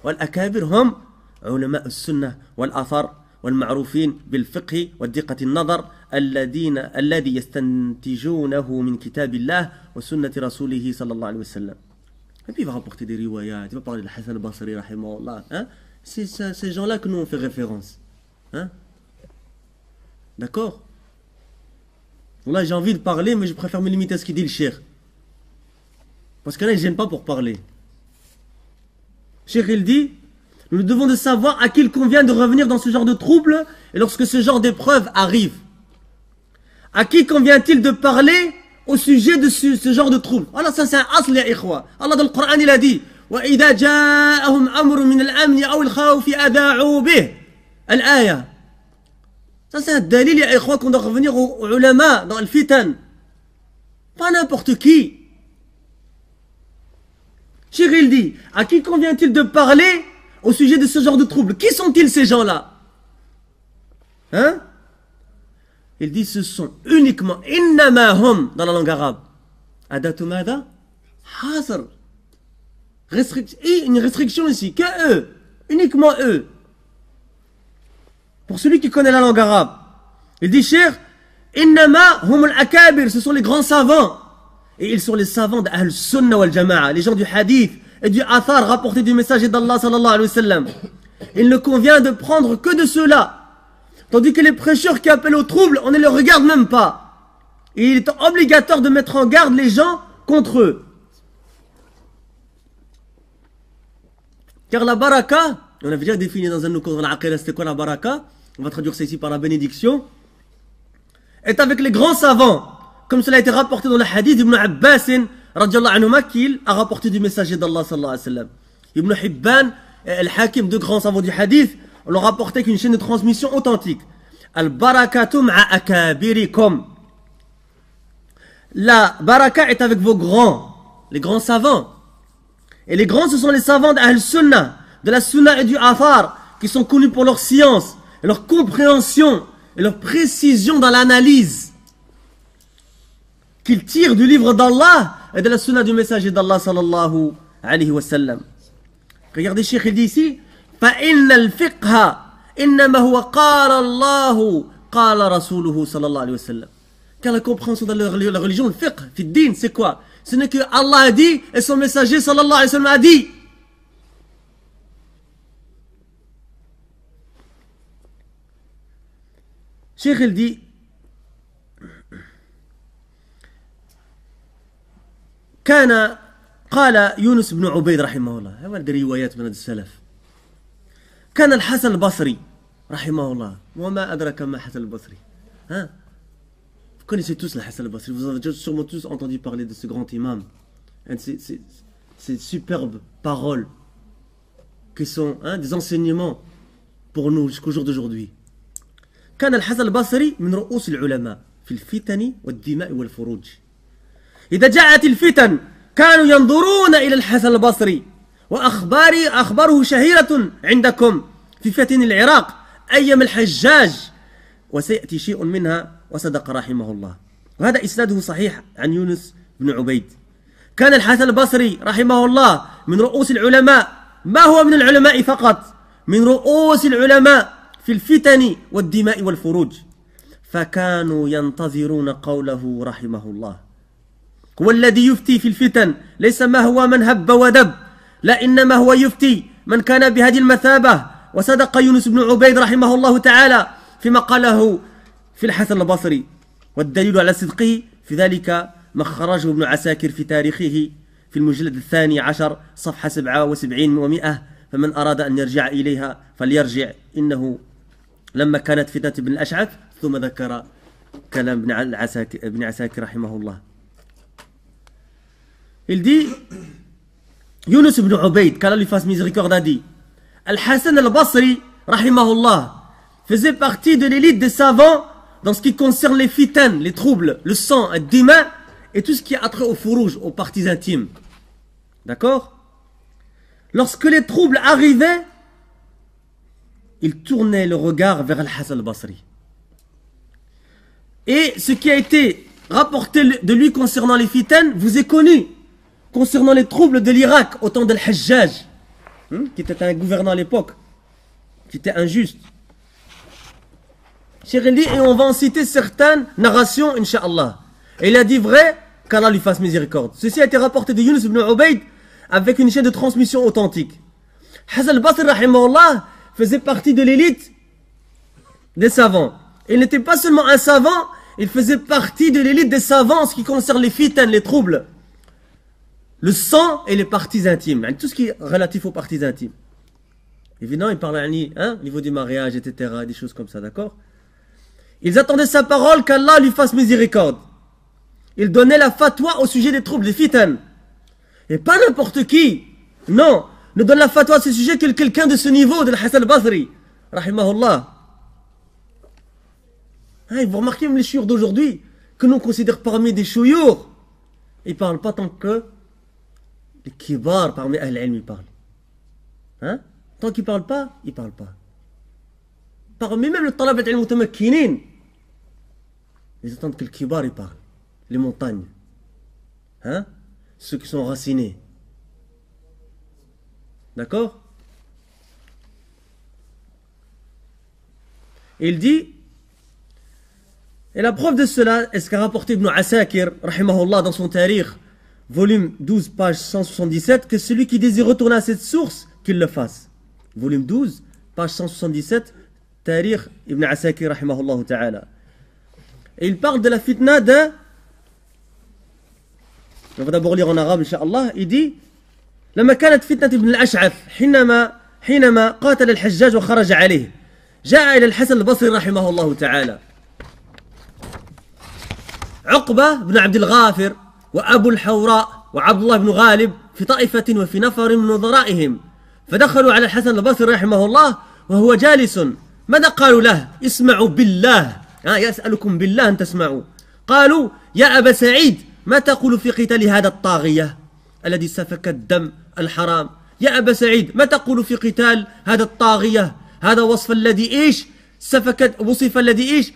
والأكابر هم علماء السنة والأثر والمعروفين بالفقه ودقة النظر الذي يستنتجونه من كتاب الله وسنة رسوله صلى الله عليه وسلم. Et puis il va rapporter des riwayat, il va parler de Hassan al-Basri rahimahullah. C'est ces gens-là que nous on fait référence. D'accord? Là j'ai envie de parler mais je préfère me limiter à ce qu'il dit le cheikh. Parce que là il ne gêne pas pour parler. Cheikh il dit, nous devons de savoir à qui il convient de revenir dans ce genre de trouble et lorsque ce genre d'épreuve arrive. À qui convient-il de parler au sujet de ce genre de trouble? Allah, ça c'est un asl ya ikhwa. Allah dans le Coran il a dit وَإِذَا جَاءَهُمْ أَمْرٌ مِنَ الْأَمْنِ أَوْ الْخَوْفِ أَذَاعُوا بِهِ الآية. Ça c'est un dalil ya ikhwa qu'on doit revenir aux ulama dans le fitan. Pas n'importe qui. Cheikh il dit, à qui convient-il de parler au sujet de ce genre de trouble? Qui sont-ils ces gens-là? Il dit, ce sont uniquement, innama hum, dans la langue arabe. Adatu mada? Hasr. Une restriction ici, que eux. Uniquement eux. Pour celui qui connaît la langue arabe. Il dit, Cheikh, innama hum al-akabir, ce sont les grands savants. Et ils sont les savants d'Ahl Sunnah wal Jama'a, les gens du hadith et du athar rapporté du messager d'Allah sallallahu alayhi wa sallam. Il ne convient de prendre que de ceux-là. Tandis que les prêcheurs qui appellent au trouble, on ne les regarde même pas. Et il est obligatoire de mettre en garde les gens contre eux. Car la baraka, on avait déjà défini dans un de nos cours dans l'aqida, c'était quoi la baraka? On va traduire ça ici par la bénédiction. Est avec les grands savants. Comme cela a été rapporté dans le hadith d'Ibn Abbas, radiallahu anhuma, qu'il a rapporté du messager d'Allah sallallahu alayhi wa sallam. Ibn Hibban, Al-Hakim, deux grands savants du hadith, l'ont rapporté qu'une chaîne de transmission authentique. Al-barakatu ma'a akabirikum. La baraka est avec vos grands, les grands savants. Et les grands, ce sont les savants d'Ahl Sunnah, de la Sunnah et du Athar, qui sont connus pour leur science, et leur compréhension, et leur précision dans l'analyse, qu'ils tirent du livre d'Allah et de la Sunnah du messager d'Allah sallallahu alayhi wa sallam. Regardez, Cheikh, il dit ici, فَإِنَّ الْفِقْهَ إِنَّمَا هُوَ قَالَ اللَّهُ قَالَ رَسُولُهُ sallallahu alayhi wa sallam. Car la compréhension de la religion, le fiqh, fi din, c'est quoi? Ce n'est que Allah a dit et son messager sallallahu alayhi wa sallam a dit. Cheikh, il dit, قال يونس بن عبيد رحمه الله، هذه روايات من السلف. كان الحسن البصري رحمه الله، وما أدرك ما حسن البصري. Hein? Vous connaissez tous le Hassan al-Basri, vous avez sûrement tous entendu parler de ce grand imam. Ces superbes paroles qui sont des enseignements pour nous jusqu'au jour d'aujourd'hui. كان الحسن البصري من رؤوس العلماء في الفتن والدماء والفروج. إذا جاءت الفتن كانوا ينظرون إلى الحسن البصري وأخباره شهيرة عندكم في فتن العراق أيام الحجاج، وسيأتي شيء منها وصدق رحمه الله. وهذا إسناده صحيح عن يونس بن عبيد. كان الحسن البصري رحمه الله من رؤوس العلماء، ما هو من العلماء فقط، من رؤوس العلماء في الفتن والدماء والفروج. فكانوا ينتظرون قوله رحمه الله. هو الذي يفتي في الفتن، ليس ما هو من هب ودب، لا إنما هو يفتي من كان بهذه المثابة. وصدق يونس بن عبيد رحمه الله تعالى فيما قاله في الحسن البصري، والدليل على صدقه في ذلك ما خرجه ابن عساكر في تاريخه في المجلد الثاني عشر صفحة 77 و100. فمن أراد أن يرجع إليها فليرجع، إنه لما كانت فتنة ابن الأشعث، ثم ذكر كلام ابن عساكر رحمه الله. Il dit, Yunus ibn Ubayd, qu'Allah lui fasse miséricorde, a dit, Al-Hassan al-Basri, rahimahullah, faisait partie de l'élite des savants dans ce qui concerne les fitanes, les troubles, le sang, le dima, et tout ce qui a trait au fourouj, aux parties intimes. D'accord? Lorsque les troubles arrivaient, il tournait le regard vers Al-Hassan al-Basri. Et ce qui a été rapporté de lui concernant les fitanes vous est connu. Concernant les troubles de l'Irak au temps d'Al-Hajjaj, qui était un gouvernant à l'époque, qui était injuste. Et on va en citer certaines narrations, Inch'Allah. Et il a dit vrai, qu'Allah lui fasse miséricorde. Ceci a été rapporté de Yunus ibn Ubayd avec une chaîne de transmission authentique. Hassan al-Basri, rahimahullah, faisait partie de l'élite des savants. Il n'était pas seulement un savant, il faisait partie de l'élite des savants en ce qui concerne les fitanes, les troubles, le sang et les parties intimes, tout ce qui est relatif aux parties intimes. Évidemment, il parlait au niveau du mariage, etc., des choses comme ça, d'accord? Ils attendaient sa parole, qu'Allah lui fasse miséricorde. Il donnait la fatwa au sujet des troubles, des fitanes. Et pas n'importe qui. Non, ne donne la fatwa à ce sujet que quelqu'un de ce niveau, de Hassan al-Basri, rahimahullah. Vous remarquez même les chouyours d'aujourd'hui, que nous considérons parmi des chouyours. Ils ne parlent pas tant que les kibar parmi Ahl al-Ilm, ils parlent. Tant qu'ils ne parlent pas, ils ne parlent pas. Parmi même le talabat al-mutamakkinin, ils attendent que le kibar il parle. Les montagnes. Ceux qui sont enracinés. D'accord? Il dit, Et la preuve de cela est ce qu'a rapporté Ibn Asakir, rahimahullah, dans son Tarikh, volume 12, page 177, que celui qui désire retourner à cette source, qu'il le fasse. Volume 12, page 177, Tarikh Ibn Asakir, rahimahullah ta'ala. Et il parle de la fitna de... On va d'abord lire en arabe, incha'Allah. Il dit لما كانت فتنة ابن الأشعث حينما قاتل الحجاج وخرج عليه جاء إلى الحسن البصري رحمه الله تعالى عقبة بن عبد الغافر وأبو الحوراء وعبد الله بن غالب في طائفة وفي نفر من نظرائهم فدخلوا على الحسن البصري رحمه الله وهو جالس. ماذا قالوا له؟ اسمعوا بالله، يسألكم بالله أن تسمعوا. قالوا يا أبا سعيد ما تقول في قتال هذا الطاغية الذي سفك الدم الحرام؟ يا أبا سعيد ما تقول في قتال هذا الطاغية؟ هذا وصف الذي إيش وصف الذي إيش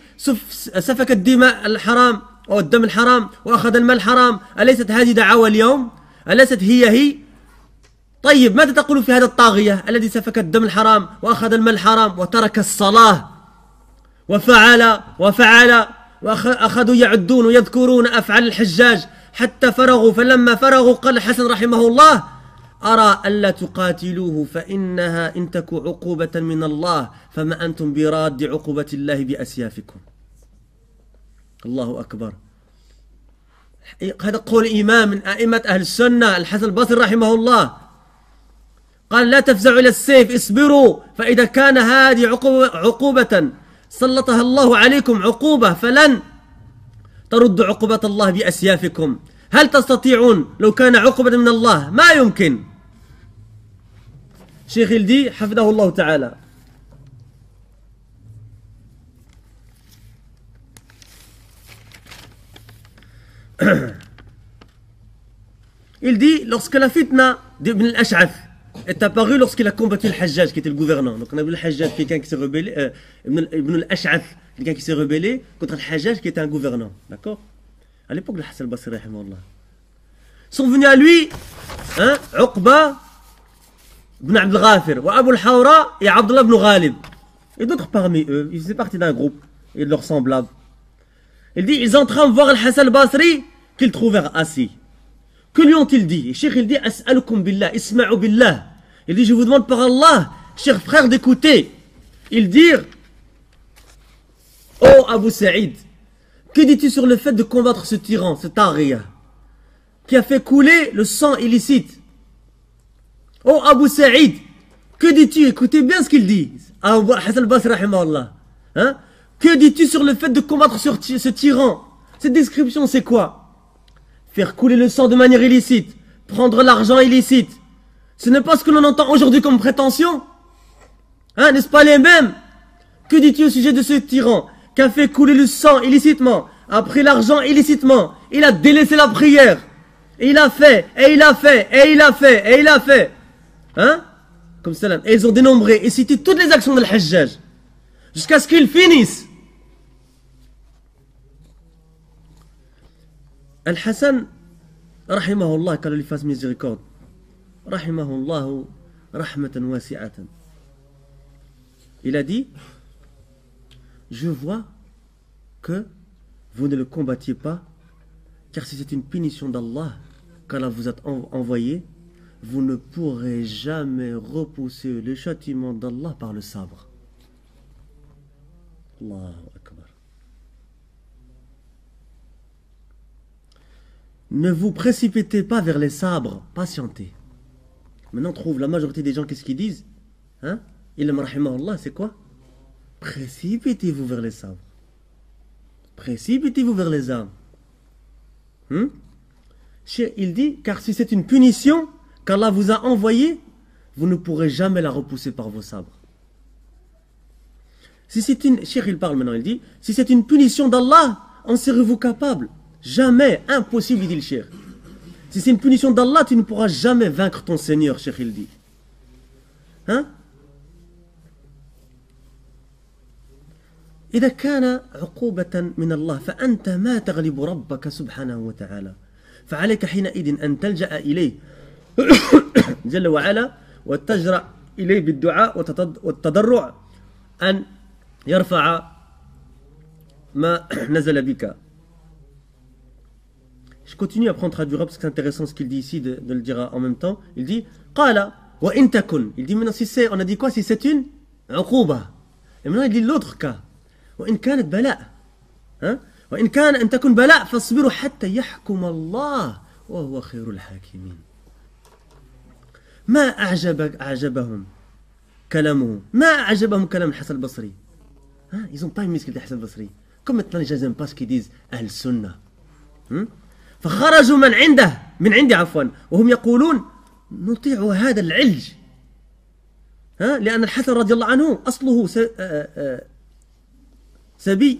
سفك الدماء الحرام أو الدم الحرام وأخذ المال الحرام. أليست هذه دعاوى اليوم؟ أليست هي؟ طيب ماذا تقول في هذا الطاغية الذي سفك الدم الحرام وأخذ المال الحرام وترك الصلاة وفعل وأخذوا يعدون ويذكرون أفعال الحجاج حتى فرغوا. فلما فرغوا قال الحسن رحمه الله أرى ألا تقاتلوه فإنها إن تك عقوبة من الله فما أنتم براد عقوبة الله بأسيافكم. الله أكبر. هذا قول إمام من أئمة أهل السنة الحسن البصري رحمه الله، قال لا تفزعوا إلى السيف، اصبروا، فإذا كان هذه عقوبة سلطها الله عليكم عقوبة فلن تردوا عقوبة الله بأسيافكم. هل تستطيعون لو كان عقوبة من الله؟ ما يمكن. شيخ الدي حفظه الله تعالى il dit lorsque la fitna d'Ibn al-Ash'ath est apparue lorsqu'il a combattu le Hajjaj qui était le gouvernant. Donc on a vu le Hajjaj, quelqu'un qui s'est rebellé, Ibn al-Ash'ath, quelqu'un qui s'est rebellé contre le Hajjaj qui était un gouvernant. D'accord? À l'époque de Hassan al-Basri, rahimahullah, sont venus à lui Uqba ibn Abd al-Ghafir, wa Abu al-Hawra et Abdullah ibn Ghalib. Et d'autres parmi eux, ils faisaient partie d'un groupe et de leurs semblables. Il dit, ils entraient voir Hassan al-Basri qu'ils trouvèrent assis. Que lui ont-ils dit? Et Cheikh il dit, As'alukum billah, isma'u billah. Il dit, je vous demande par Allah, chers frères, d'écouter. Ils dirent, oh Abu Saïd, que dis-tu sur le fait de combattre ce tyran, ce taghiya, qui a fait couler le sang illicite? Oh Abu Saïd, que dis-tu? Écoutez bien ce qu'ils disent. Abu Hassan al-Basri, rahimahullah. Que dis-tu sur le fait de combattre ce tyran? Cette description, c'est quoi? Faire couler le sang de manière illicite, prendre l'argent illicite. Ce n'est pas ce que l'on entend aujourd'hui comme prétention? N'est-ce pas les mêmes? Que dis-tu au sujet de ce tyran qui a fait couler le sang illicitement, a pris l'argent illicitement, il a délaissé la prière, et il a fait, et il a fait, et il a fait, et il a fait. Comme cela. Et ils ont dénombré et cité toutes les actions de l'Hajjaj, jusqu'à ce qu'ils finissent. Al-Hassan, rahimahullah, qu'Allah lui fasse miséricorde, rahimahullah, rahmatan wasi'atan. Il a dit, je vois que vous ne le combattiez pas, car si c'est une punition d'Allah qu'Allah vous a envoyé, vous ne pourrez jamais repousser le châtiment d'Allah par le sabre. Allahu Akbar. Ne vous précipitez pas vers les sabres, patientez. Maintenant, on trouve la majorité des gens, qu'est-ce qu'ils disent? Ilm rahimahullah, c'est quoi? Précipitez-vous vers les sabres. Précipitez-vous vers les armes. Il dit, car si c'est une punition qu'Allah vous a envoyée, vous ne pourrez jamais la repousser par vos sabres. Si c'est une... Cheikh, il parle maintenant, il dit, si c'est une punition d'Allah, en serez-vous capable? Jamais, impossible, dit le Cheikh. Si c'est une punition d'Allah, tu ne pourras jamais vaincre ton Seigneur, Cheikh, il dit. إذا كان عقوبة من الله فأنت ما تغلب ربك سبحانه وتعالى، فعليك حينئذ أن تلجأ إليه جل وعلا وتجرأ إليه بالدعاء والتضرع أن يرفع ما نزل بك. Je continue, après on traduira parce que c'est intéressant ce qu'il dit ici de le dire en même temps. Il dit قال وإن تكن. Il dit maintenant si c'est, on a dit quoi, si c'est une عقوبة. Et maintenant il dit l'autre cas. وإن كانت بلاء. Hein? وإن كان أن تكن بلاء فاصبروا حتى يحكم الله وهو خير الحاكمين. ما أعجبهم كلامه. ما أعجبهم كلام الحسن البصري. Hein? Ils n'ont pas aimé ce qu'il dit Hassan al-Basri. Comme maintenant les gens n'aiment pas ce qu'ils disent أهل السنة. فخرجوا من عنده عفوا وهم يقولون نطيع هذا العلج. ها؟ لأن الحسن رضي الله عنه أصله سبي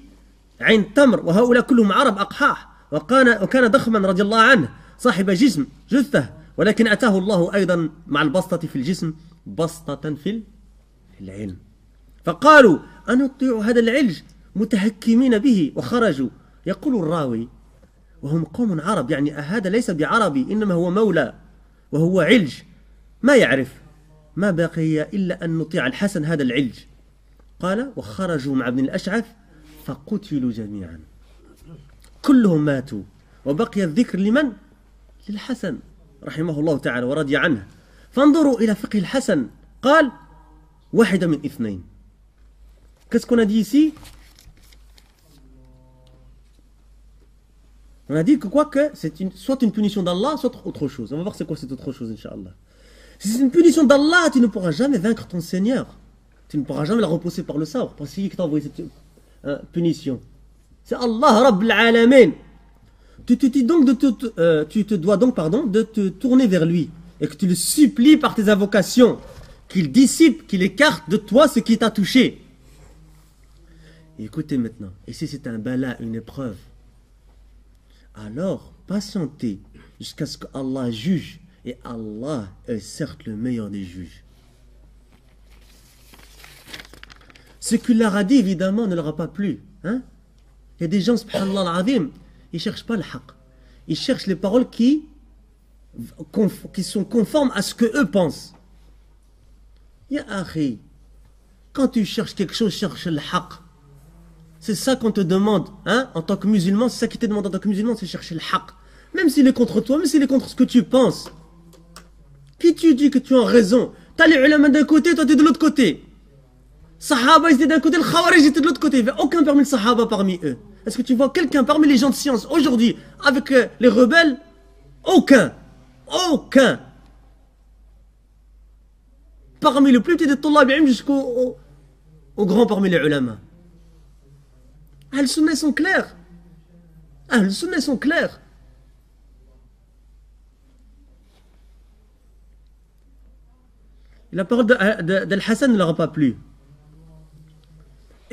عين تمر وهؤلاء كلهم عرب أقحاح وكان ضخما رضي الله عنه صاحب جسم جثة ولكن أتاه الله أيضا مع البسطة في الجسم بسطة في العلم فقالوا أنطيع هذا العلج متهكمين به وخرجوا. يقول الراوي وهم قوم عرب يعني هذا ليس بعربي إنما هو مولى وهو علج ما يعرف ما بقي إلا أن نطيع الحسن هذا العلج. قال وخرجوا مع ابن الأشعث فقتلوا جميعا كلهم ماتوا وبقي الذكر لمن؟ للحسن رحمه الله تعالى ورضي عنه. فانظروا إلى فقه الحسن قال واحدة من اثنين. Qu'est-ce qu'on a dit ici? On a dit que quoi que c'est soit une punition d'Allah, soit autre chose. On va voir c'est quoi cette autre chose, Inch'Allah. Si c'est une punition d'Allah, tu ne pourras jamais vaincre ton Seigneur. Tu ne pourras jamais la repousser par le sabre. Parce qu'il t'a envoyé cette punition. C'est Allah Rabb al-Alamin. Tu te dois donc de te tourner vers lui. Et que tu le supplies par tes invocations. Qu'il dissipe, qu'il écarte de toi ce qui t'a touché. Et écoutez maintenant. Et si c'est un bala, une épreuve, alors patientez jusqu'à ce que Allah juge. Et Allah est certes le meilleur des juges. Ce qu'il leur a dit, évidemment, ne leur a pas plu. Hein? Il y a des gens, subhanallah al-azim, ils ne cherchent pas le haqq. Ils cherchent les paroles qui sont conformes à ce que eux pensent. Ya akhi, quand tu cherches quelque chose, cherche le haqq. C'est ça qu'on te demande, hein, en tant que musulman, c'est ça qui te demande en tant que musulman, c'est chercher le haqq. Même s'il est contre toi, même s'il est contre ce que tu penses. Qui tu dis que tu as raison? T'as les ulama d'un côté, toi tu es de l'autre côté. Sahaba ils étaient d'un côté, le khawarij était de l'autre côté. Il n'y avait aucun parmi les sahaba parmi eux. Est-ce que tu vois quelqu'un parmi les gens de science aujourd'hui avec les rebelles? Aucun. Aucun. Parmi le plus petit des Tullab al-ilm jusqu'au grand parmi les ulama. Ahl-Sunnah sont clairs. Ahl-Sunnah sont clairs. La parole d'Al-Hassan ne leur a pas plu.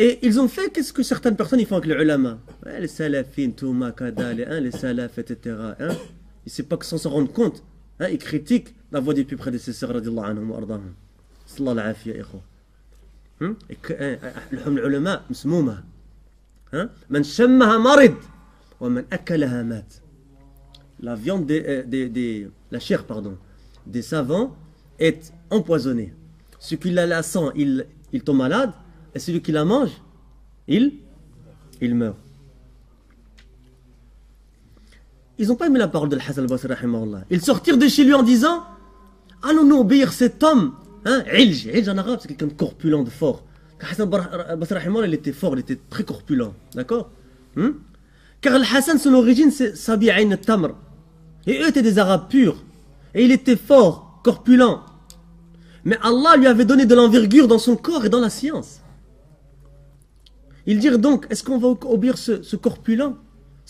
Et ils ont fait qu'est-ce que certaines personnes ils font avec les ulama. Les salafines, Touma, Kada, les salaf, etc. Hein? Ils ne savent pas que sans s'en rendre compte. Hein? Ils critiquent la voie des plus prédécesseurs, radiallahu anhum wa ardahum. Sallallahu al-afiya, ikhwa. Et que les ulama, مسمومة. من شمها مرض ومن أكلها مات. La viande la chair, pardon, des savants est empoisonnée. Celui qui la sent, il tombe malade, et celui qui la mange, il meurt. Ils n'ont pas aimé la parole de Hassan al-Basri, rahimahullah. Ils sortirent de chez lui en disant allons-nous obéir cet homme, hein, Ilj. Ilj en arabe, c'est quelqu'un de corpulent, de fort. Hassan al-Basri, rahimahullah, il était fort, il était très corpulent. D'accord? Car Al-Hassan, son origine, c'est Sabi Ayn al-Tamr. Et eux étaient des arabes purs. Et il était fort, corpulent. Mais Allah lui avait donné de l'envergure dans son corps et dans la science. Ils dirent donc, est-ce qu'on va obéir ce corpulent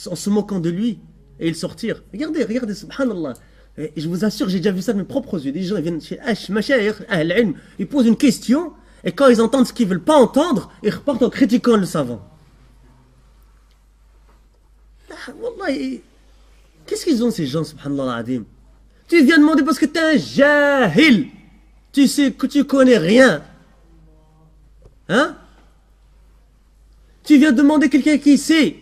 en se moquant de lui? Et ils sortirent. Regardez, subhanallah. Et je vous assure, j'ai déjà vu ça de mes propres yeux. Des gens ils viennent chez Mashayikh, Ahl-Ilm, ils posent une question, et quand ils entendent ce qu'ils ne veulent pas entendre, ils repartent en critiquant le savant. Wallah, qu'est-ce qu'ils ont ces gens, subhanallah al-azim? Tu viens demander parce que tu es un jahil. Tu sais que tu connais rien. Hein? Tu viens demander quelqu'un qui sait.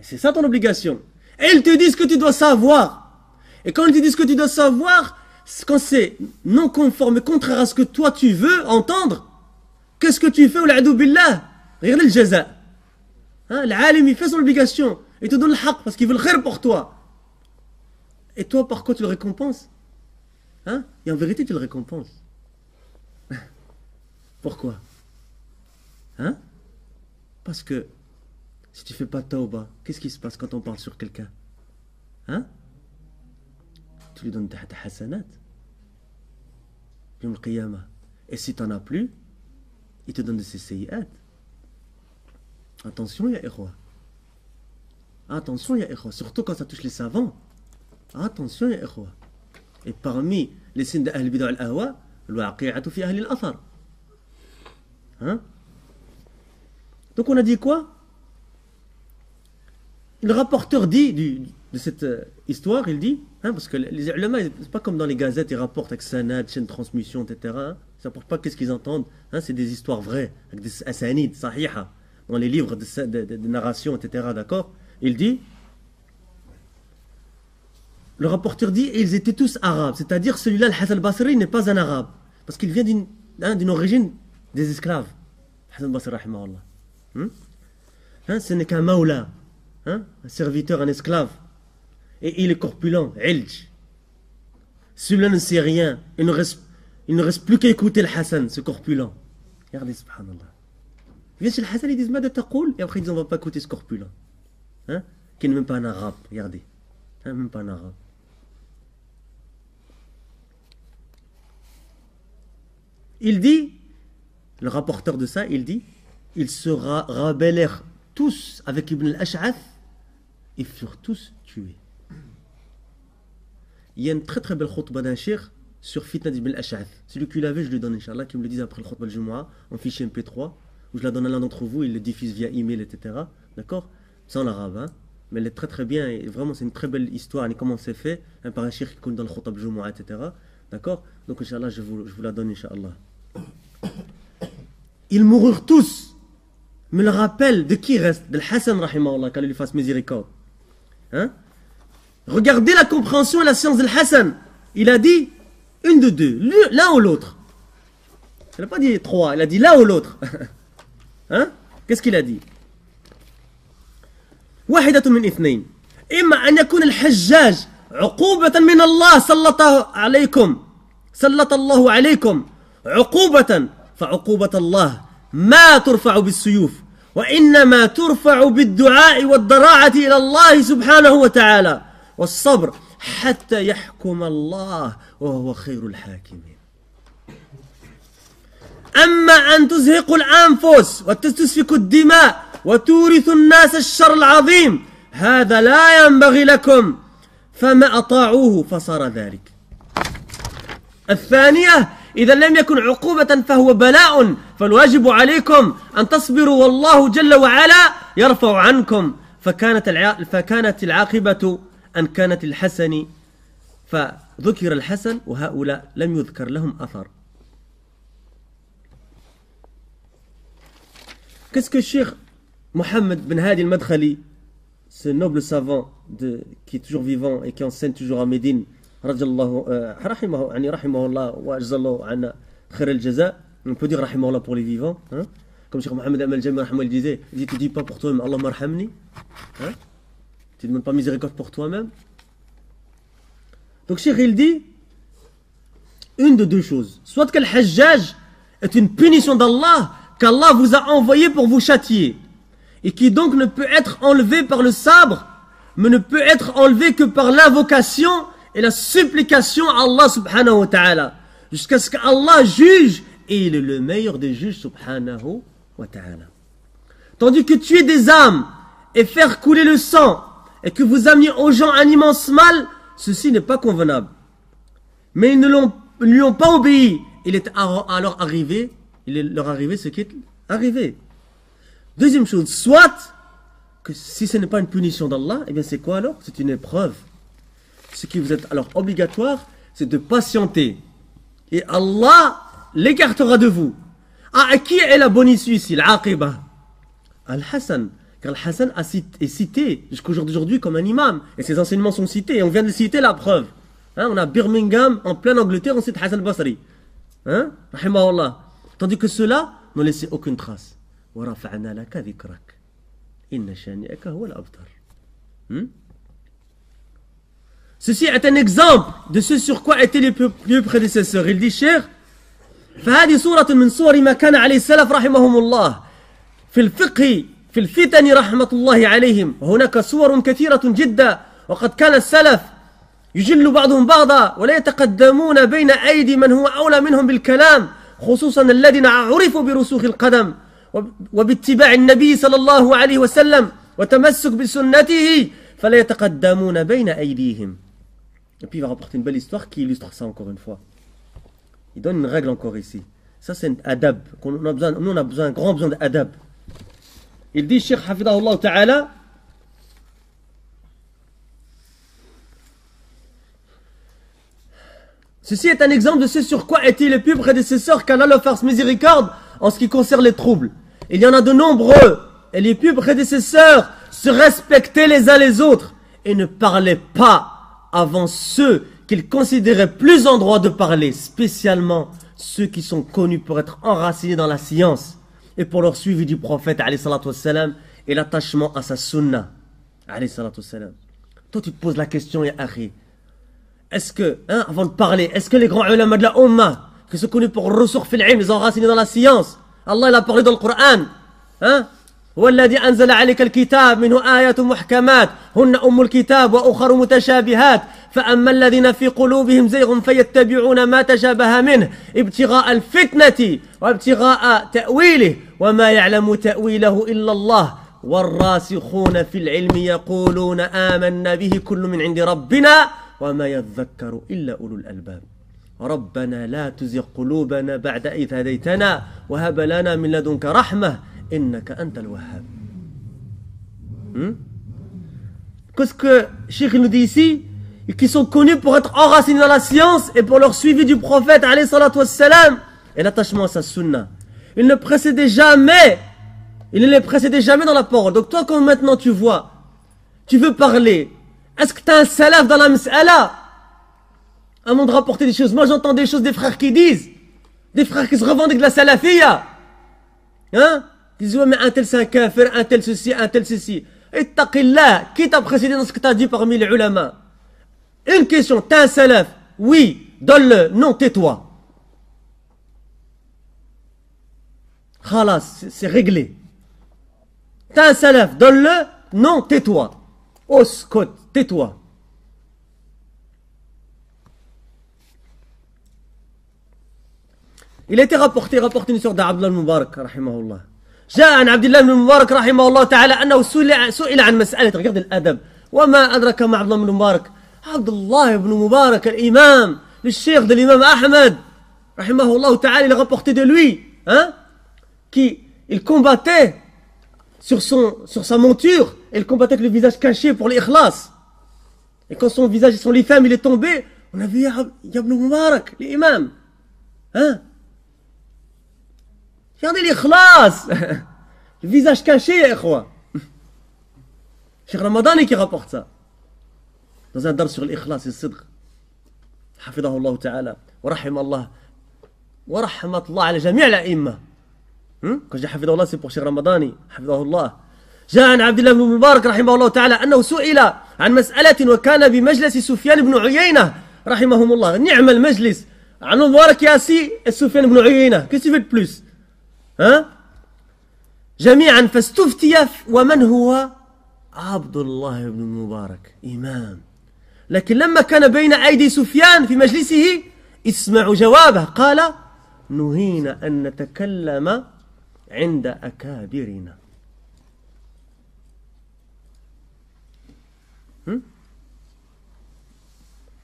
C'est ça ton obligation. Et ils te disent que tu dois savoir. Et quand ils te disent que tu dois savoir, quand c'est non conforme, contraire à ce que toi tu veux entendre, Qu'est-ce que tu fais au l'adou billah? Regarde le jaza. L'alim, il fait son obligation. Il te donne le haq parce qu'il veut le khair pour toi. Et toi, par quoi tu le récompenses? Et en vérité, tu le récompenses. Pourquoi? Parce que si tu fais pas tauba, qu'est-ce qui se passe quand on parle sur quelqu'un? Tu lui donnes ta hasanat. Yom al-Qiyamah. Et si tu n'en as plus, il te donne de ses sayyi'at. Attention, ya ikhwa. Attention, ya ikhwa. Surtout quand ça touche les savants. Attention, ya ikhwa. Et parmi les signes d'Ahl Bid'a al-Ahwa, al-waqi'atu fi ahli al-athar. Donc on a dit quoi? Le rapporteur dit de cette histoire, il dit, parce que les ulama, c'est pas comme dans les gazettes, ils rapportent avec sanad, chaîne de transmission, etc. Ils rapportent pas qu'est-ce qu'ils entendent. C'est des histoires vraies, avec des asanid, sahiha, dans les livres de narration, etc. D'accord? Il dit, le rapporteur dit, et ils étaient tous arabes. C'est-à-dire, celui-là, le Hassan al-Basri, n'est pas un arabe. Parce qu'il vient d'une origine des esclaves. Hassan al-Basri, rahimahullah. Ce n'est qu'un maula. Un serviteur, un esclave. Et il est corpulent, ilj. Celui-là ne sait rien. Il ne reste plus qu'à écouter le Hassan, ce corpulent. Regardez, subhanallah. Il vient chez le Hassan, il dit, ma de taqoul, et après il dit, on ne va pas écouter ce corpulent. Qui n'est même pas un arabe, regardez. Même pas un arabe. Il dit, le rapporteur de ça, il dit, ils se rebellèrent tous avec Ibn al-Ash'ath et furent tous tués. Il y a une très très belle khutbah d'un cheikh sur Fitna d'Ibn al-Ash'ath. Celui qui l'a vu, je lui donne, Inch'Allah, qui me le dise après le khutbah al-Jumu'ah, en fichier MP3, où je la donne à l'un d'entre vous, il le diffuse via email, etc. D'accord? C'est en arabe, mais elle est très très bien, et vraiment c'est une très belle histoire, et comment c'est fait, par un cheikh qui connaît dans le khutbah al-Jumu'ah, etc. D'accord? Donc, Inch'Allah, je vous la donne, Inch'Allah. Ils moururent tous. Mais le rappel de qui reste? De Hassan, rahimahullah, qu'Allah lui fasse miséricorde. Regardez la compréhension et la science de Hassan. Il a dit une de deux, l'un ou l'autre. Il n'a pas dit trois, il a dit l'un ou l'autre. Qu'est-ce qu'il a dit? واحدة من اثنين إما أن يكون الحجاج عقوبة من الله سلط الله عليكم عقوبة فعقوبة الله ما ترفع بالسيوف وإنما ترفع بالدعاء والضراعة إلى الله سبحانه وتعالى والصبر حتى يحكم الله وهو خير الحاكمين. أما أن تزهق الأنفس وتسفك الدماء وتورث الناس الشر العظيم هذا لا ينبغي لكم فما أطاعوه فصار ذلك. الثانية إذا لم يكن عقوبة فهو بلاء فالواجب عليكم أن تصبروا والله جل وعلا يرفع عنكم فكانت العاقبة أن كانت الحسن فذكر الحسن وهؤلاء لم يذكر لهم أثر. Qu'est-ce que Cheikh Mohammed Ben Hadi al-Madkhali, ce noble savant qui est toujours vivant et qui enseigne toujours à Médine, rahimahullah wa ajzallahu anna khair al-jaza, on peut dire rahimahullah pour les vivants, comme Cheikh Mohammed al-Jami il disait, tu dis pas pour toi-même Allah marhamni, tu ne demandes pas miséricorde pour toi-même. Donc Cheikh il dit une de deux choses, soit que le hajjaj est une punition d'Allah qu'Allah vous a envoyé pour vous châtier et qui donc ne peut être enlevé par le sabre mais ne peut être enlevé que par l'invocation et la supplication à Allah subhanahu wa ta'ala jusqu'à ce qu'Allah juge et il est le meilleur des juges subhanahu wa ta'ala. Tandis que tuer des âmes et faire couler le sang et que vous ameniez aux gens un immense mal, ceci n'est pas convenable. Mais ils ne lui ont pas obéi. Il est alors arrivé, leur arrivé ce qui est arrivé. Deuxième chose, soit que si ce n'est pas une punition d'Allah, eh bien c'est quoi alors? C'est une épreuve. Ce qui vous est alors obligatoire, c'est de patienter. Et Allah l'écartera de vous. Ah, et qui est la bonne issue ici? L'aqiba. Al-Hassan. Car Al-Hassan est cité jusqu'au jour d'aujourd'hui comme un imam. Et ses enseignements sont cités. Et on vient de citer la preuve. On a Birmingham, en pleine Angleterre, on cite Hassan al-Basri. Rahimahullah. Tandis que ceux-là n'ont laissé aucune trace. وَرَفَعْنَا لَكَ ذِكْرَكَ إِنَّ شَانِئَكَ هُوَ الْأَبْتَرُ. Ceci est un exemple de ce sur quoi étaient les plus prédécesseurs. Il dit, Cheikh, فهذه صورة من صور ما كان عليه السلف رحمهم الله في الفقه في الفتن رحمة الله عليهم. هناك صور كثيرة جدا، وقد كان السلف يجل بعضهم بعضا ولا يتقدمون بين أيدي من هو أولى منهم بالكلام، خصوصا الذين عرفوا برسوخ القدم وباتباع النبي صلى الله عليه وسلم وتمسك بسنته، فلا يتقدمون بين أيديهم. Et puis il va rapporter une belle histoire qui illustre ça encore une fois. Il donne une règle encore ici. Ça c'est un adab. Nous on a besoin, un grand besoin d'adab. Il dit, Cheikh Hafidahullah Ta'ala, ceci est un exemple de ce sur quoi étaient les plus prédécesseurs, qu'Allah leur fasse miséricorde en ce qui concerne les troubles. Il y en a de nombreux, et les plus prédécesseurs se respectaient les uns les autres et ne parlaient pas avant ceux qu'ils considéraient plus en droit de parler, spécialement ceux qui sont connus pour être enracinés dans la science et pour leur suivi du prophète alayhi salatu wassalam, et l'attachement à sa sunna alayhi salatu wassalam. Toi tu te poses la question, ya akhi, est-ce que, avant de parler, est-ce que les grands ulama de la Ummah, qui sont connus pour ressources fil ilm, les enracinés dans la science, Allah il a parlé dans le Coran, هو الذي أنزل عليك الكتاب منه آيات محكمات هن أم الكتاب وأخر متشابهات فأما الذين في قلوبهم زيغ فيتبعون ما تشابه منه ابتغاء الفتنة وابتغاء تأويله وما يعلم تأويله إلا الله والراسخون في العلم يقولون آمنا به كل من عند ربنا وما يذكر إلا أولو الألباب ربنا لا تزغ قلوبنا بعد إذ هديتنا وهب لنا من لدنك رحمة إنك أنت الوهاب. Qu'est-ce que Cheikh nous dit ici? Qui sont connus pour être enracinés dans la science et pour leur suivi du prophète alayhi salatu wassalam et l'attachement à sa sunna. Il ne les précédait jamais dans la parole. Donc toi, comme maintenant tu vois, tu veux parler, est-ce que tu as un salaf dans la mas'ala? Avant de rapporter des choses, moi j'entends des choses des frères qui disent, des frères qui se revendiquent de la salafiyya, ils disent ouais mais un tel c'est un kafir, un tel ceci, un tel ceci. Ittaqillah, qui t'a précédé dans ce que tu as dit parmi les ulama? Une question, t'as un salaf? Oui, donne-le, non, tais-toi. Khalas, c'est réglé. T'as un salaf, donne-le, non, tais-toi. Oskot, tais-toi. Il a été rapporté une histoire d'Abdullah al-Mubarak, rahimahullah. جاء عن عبد الله بن المبارك رحمه الله تعالى أنه سئل عن مسألة. Regarde الأدب. وما أدرك مع عبد الله بن المبارك. عبد الله بن مبارك الإمام للشيخ de l'imam Ahmed رحمه الله تعالى, il a rapporté de lui qu'il combattait sur sa monture, et il combattait avec le visage caché pour l'ikhlas. Et quand son visage et son litham il est tombé, on a vu Ibn Mubarak, l'imam. Regardez l'ikhlas, le visage caché, ya ikhwa. Cheikh Ramadani qui rapporte ça dans un dar sur l'ikhlas et le sidq. حفظه الله تعالى ورحمه الله ورحمة الله على جميع الأئمة. Quand je dis حفظه الله c'est pour Cheikh Ramadani, حفظه الله. جاء عن عبد الله بن المبارك رحمه الله تعالى أنه سئل عن مسألة وكان بمجلس سفيان بن عيينة رحمهم الله. نعم المجلس. عن المبارك ياسي سفيان بن عيينة. Qu'est-ce que tu veux de plus? جميعا فاستفتي ومن هو عبد الله بن المبارك إمام. لكن لما كان بين أيدي سفيان في مجلسه اسمعوا جوابه قال نهينا أن نتكلم عند أكابرنا.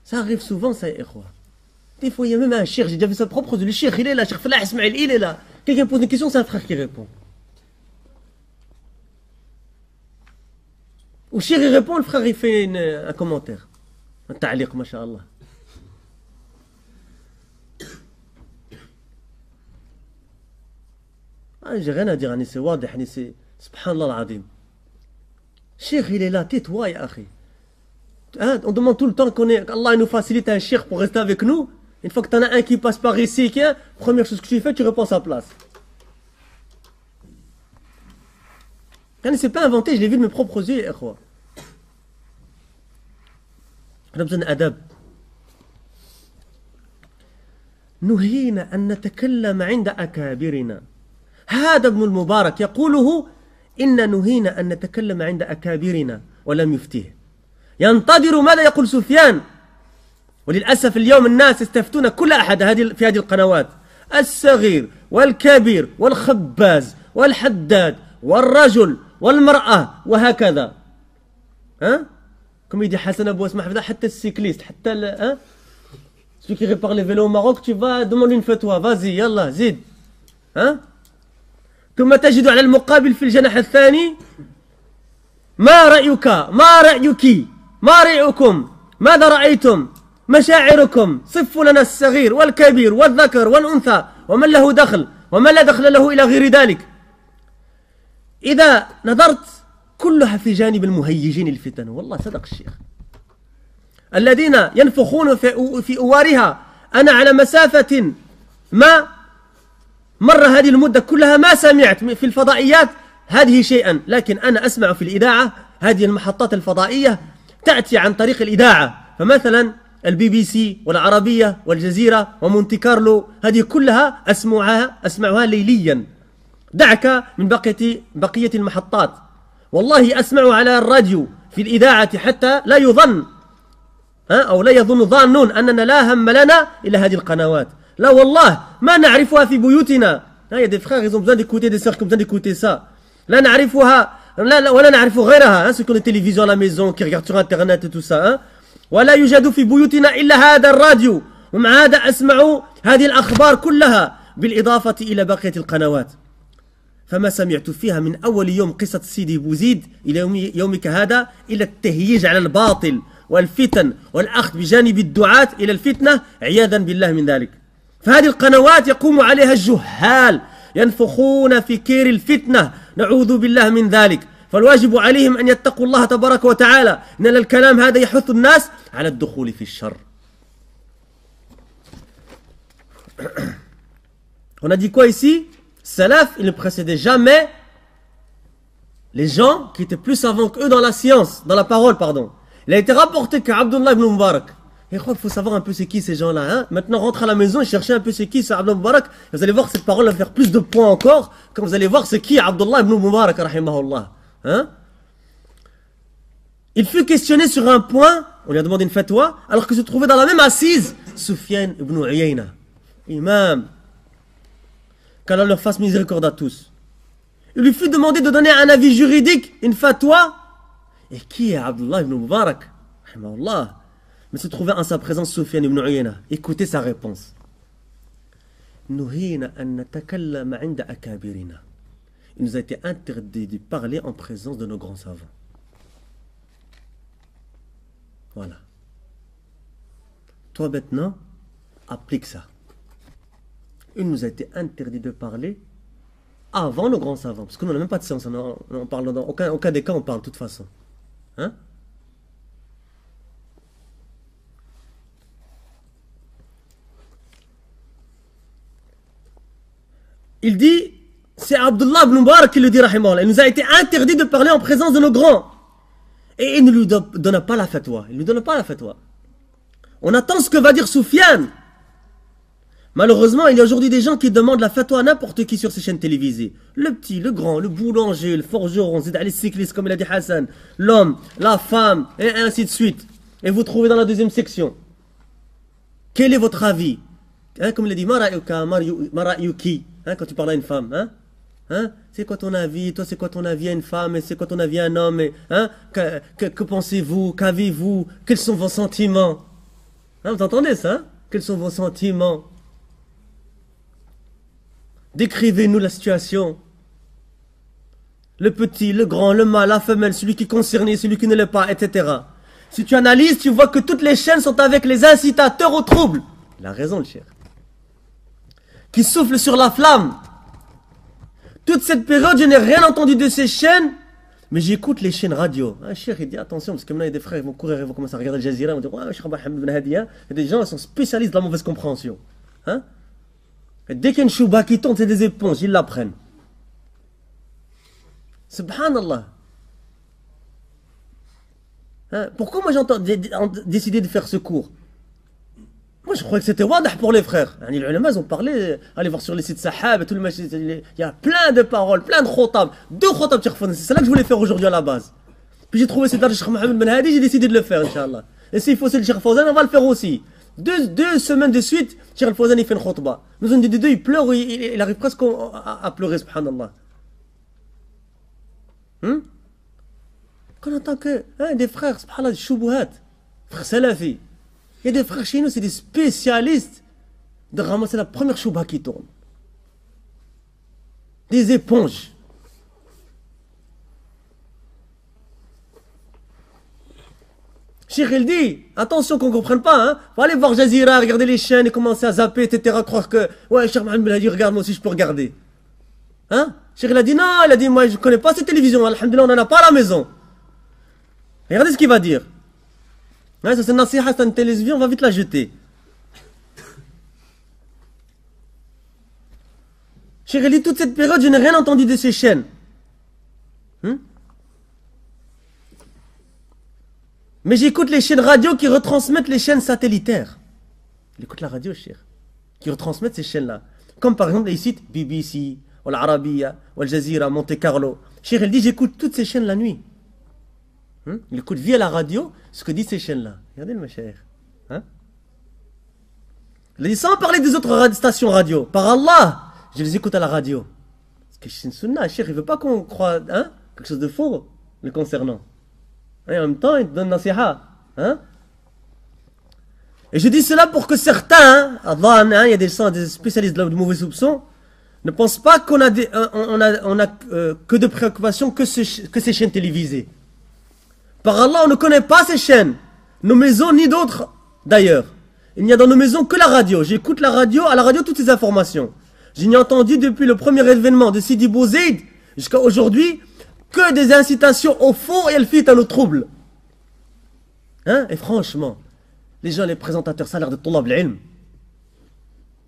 Ça arrive souvent ça, ikhwa. Des fois il y a même un cheikh, j'ai déjà vu ça propre, le cheikh il est là, Cheikh Falah Ismail il est là. Quelqu'un pose une question, c'est un frère qui répond. Ou cheikh il répond, le frère il fait un commentaire. Un ta'liq, masha'Allah. J'ai rien à dire, c'est wadih, c'est subhanallah al-azim. Cheikh il est là, tais-toi ya akhi. On demande tout le temps qu'Allah nous facilite un cheikh pour rester avec nous. Une fois que tu en as un qui passe par ici, première chose que tu fais, tu réponds à sa place. C'est pas inventé, je l'ai vu de mes propres yeux, ya ikhwa. On a besoin d'adab. نهينا أن نتكلم عند أكابرنا. هذا ابن المبارك يقوله إن نهينا أن نتكلم عند أكابرنا ولم يفتيه. ينتظر ماذا يقول سفيان. وللأسف اليوم الناس يستفتون كل أحد في هذه القنوات، الصغير والكبير والخباز والحداد والرجل والمرأة وهكذا. Comme il dit Hassan Abou Asma Hafida, حتى السيكليست حتى celui qui répare les vélos au Maroc, tu vas demander une fatwa, vas-y يلا زيد. ثم تجد على المقابل في الجناح الثاني ما رأيك ما رأيك ما رأيكم ماذا رأيتم مشاعركم صفوا لنا الصغير والكبير والذكر والأنثى ومن له دخل ومن لا دخل له إلى غير ذلك. إذا نظرت كلها في جانب المهيجين الفتن. والله صدق الشيخ الذين ينفخون في أوارها. أنا على مسافة ما مر هذه المدة كلها ما سمعت في الفضائيات هذه شيئا، لكن أنا أسمع في الإذاعة هذه المحطات الفضائية تأتي عن طريق الإذاعة. فمثلا البي بي سي والعربية والجزيرة ومونتي كارلو هذه كلها أسمعها ليليا، دعك من بقية المحطات. والله أسمع على الراديو في الإذاعة حتى لا يظن أو لا يظن ظانون أننا لا هم لنا إلى هذه القنوات. لا والله ما نعرفها في بيوتنا. Il y a des frères, ils ont besoin d'écouter, des sœurs qui ont besoin d'écouter ça. لا نعرفها ولا نعرف غيرها. Ceux qui ont des télévisions à la maison, qui regardent sur internet et tout ça. ولا يوجد في بيوتنا إلا هذا الراديو، ومع هذا أسمع هذه الأخبار كلها بالإضافة إلى بقية القنوات. فما سمعت فيها من أول يوم قصة سيدي بوزيد إلى يومك هذا إلا التهييج على الباطل والفتن والأخذ بجانب الدعاة إلى الفتنة عياذا بالله من ذلك. فهذه القنوات يقوم عليها الجهال ينفخون في كير الفتنة، نعوذ بالله من ذلك. فالواجب عليهم أن يتقوا الله تبارك وتعالى، إن الكلام هذا يحث الناس على الدخول في الشر. On a dit quoi ici? Salaf, il ne précédait jamais les gens qui étaient plus savants qu'eux dans la science, dans la parole, pardon. Il a été rapporté qu'Abdullah ibn Mubarak. Et il faut savoir un peu c'est qui ces gens-là. Maintenant, rentrez à la maison et cherchez un peu c'est qui, c'est Abdullah ibn Mubarak. Vous allez voir cette parole va faire plus de points encore quand vous allez voir c'est qui Abdullah ibn Mubarak, rahimahullah. Il fut questionné sur un point, on lui a demandé une fatwa, alors que se trouvait dans la même assise Sufyan ibn Uyayna, imam. Qu'Allah leur fasse miséricorde à tous. Il lui fut demandé de donner un avis juridique, une fatwa. Et qui est Abdullah ibn Mubarak, rahimahullah? Mais se trouvait en sa présence Sufyan ibn Uyayna. Écoutez sa réponse. Nuhina an natakallama 'inda akabirina. Il nous a été interdit de parler en présence de nos grands savants. Voilà. Toi maintenant, applique ça. Il nous a été interdit de parler avant nos grands savants. Parce que nous n'avons même pas de science. On parle dans aucun des cas, on parle de toute façon. Il dit, c'est Abdullah ibn Mubarak qui le dit, rahimahullah. Il nous a été interdit de parler en présence de nos grands. Et il ne lui donne pas la fatwa. Il ne lui donne pas la fatwa. On attend ce que va dire Soufiane. Malheureusement, il y a aujourd'hui des gens qui demandent la fatwa à n'importe qui sur ces chaînes télévisées. Le petit, le grand, le boulanger, le forgeron, les cyclistes, comme il a dit Hassan, l'homme, la femme, et ainsi de suite. Et vous trouvez dans la deuxième section. Quel est votre avis? Comme il a dit, Mara'yuki, quand tu parles à une femme. C'est quoi ton avis? Toi, c'est quoi ton avis à une femme? Et c'est quoi ton avis à un homme? Que pensez-vous? Qu'avez-vous? Quels sont vos sentiments? Vous entendez ça? Quels sont vos sentiments? Décrivez-nous la situation. Le petit, le grand, le mâle, la femelle, celui qui est concerné, celui qui ne l'est pas, etc. Si tu analyses, tu vois que toutes les chaînes sont avec les incitateurs au trouble. Il a raison, le cher. Qui souffle sur la flamme. Toute cette période, je n'ai rien entendu de ces chaînes, mais j'écoute les chaînes radio. Cher, il dit attention, parce que maintenant il y a des frères, ils vont courir, ils vont commencer à regarder Al Jazeera, ils vont dire ouais, Cheikh Mohamed Ben Hadi. Il y a des gens qui sont spécialistes de la mauvaise compréhension. Et dès qu'il y a une chouba qui tombe, c'est des éponges, ils la prennent. Subhanallah. Hein? Pourquoi moi j'entends décider de faire ce cours? Moi je croyais que c'était wadah pour les frères. Les ulama ont parlé, allez voir sur les sites Sahab et tout le machin. Il y a plein de paroles, plein de khotab. 2 khotab Cheikh. C'est ça que je voulais faire aujourd'hui à la base. Puis j'ai trouvé cet argent Cheikh Mohamed Ben Hadi, j'ai décidé de le faire, Inch'Allah. Et s'il faut c'est le Cheikh Fawzan, on va le faire aussi. Deux semaines de suite, Cheikh Fawzan il fait une khutba. Nous on dit des deux, il pleure, il arrive presque à pleurer, subhanallah. Quand on entend que des frères, subhanallah, des choubouhat, frères salafi. Il y a des frères chez nous, c'est des spécialistes de ramasser la première chouba qui tourne. Des éponges. Cheikh il dit, attention qu'on ne comprenne pas, hein. Faut aller voir Jazeera, regarder les chaînes et commencer à zapper, etc. Croire que, ouais, Cheikh Mohamed a dit, regarde, moi aussi je peux regarder. Hein? Cheikh il a dit, non, il a dit, moi je ne connais pas cette télévision, alhamdulillah, on n'en a pas à la maison. Regardez ce qu'il va dire. Ouais, ça c'est une nasiha, c'est une télévision, on va vite la jeter. Cheikh il dit, toute cette période, je n'ai rien entendu de ces chaînes. Mais j'écoute les chaînes radio qui retransmettent les chaînes satellitaires. Il écoute la radio, Cheikh, qui retransmettent ces chaînes-là. Comme par exemple les sites BBC, ou l'Arabia, ou Al Jazeera, Monte Carlo. Cheikh, il dit, j'écoute toutes ces chaînes la nuit. Il écoute via la radio ce que disent ces chaînes-là. Regardez le Cheikh. Hein? Il dit, sans parler des autres stations radio. Par Allah, je les écoute à la radio. Parce que c'est une sunna, Cheikh, il ne veut pas qu'on croie quelque chose de faux le concernant. Et en même temps, il te donne nasiha. Hein? Et je dis cela pour que certains, il y a des spécialistes de mauvais soupçons, ne pensent pas qu'on a, que de préoccupations que ces chaînes télévisées. Par Allah, on ne connaît pas ces chaînes, nos maisons ni d'autres d'ailleurs. Il n'y a dans nos maisons que la radio. J'écoute la radio, à la radio toutes ces informations. Je n'ai entendu depuis le premier événement de Sidi Bouzaid jusqu'à aujourd'hui que des incitations au faux et elles fitent à nos troubles. Hein? Et franchement, les gens, les présentateurs, ça a l'air de Toulab l'ilm.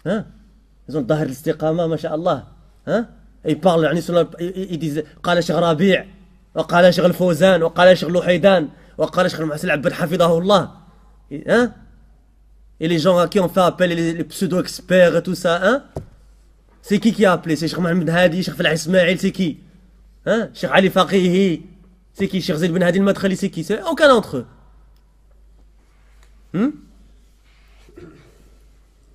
Hein? Ils ont Dahir l'istiqama, masha'Allah. Hein? Et ils parlent, ils disent, Qala Cheikh Rabi', wa Qala Cheikh Al-Fawzan, wa Qala Cheikh Louhaydan, wa Qala Cheikh Al-Muhsin Al-Abbad Hafidahullah. Hein? Et les gens à qui on fait appel, les pseudo-experts et tout ça, hein? C'est qui a appelé? C'est Cheikh Mohamed Hadi, Cheikh Falah Ismail, c'est qui? Hein? Cheikh Ali Faqihi, c'est qui? Cheikh Zaid Ben Hadi Al-Madkhali, c'est qui? C'est aucun d'entre eux.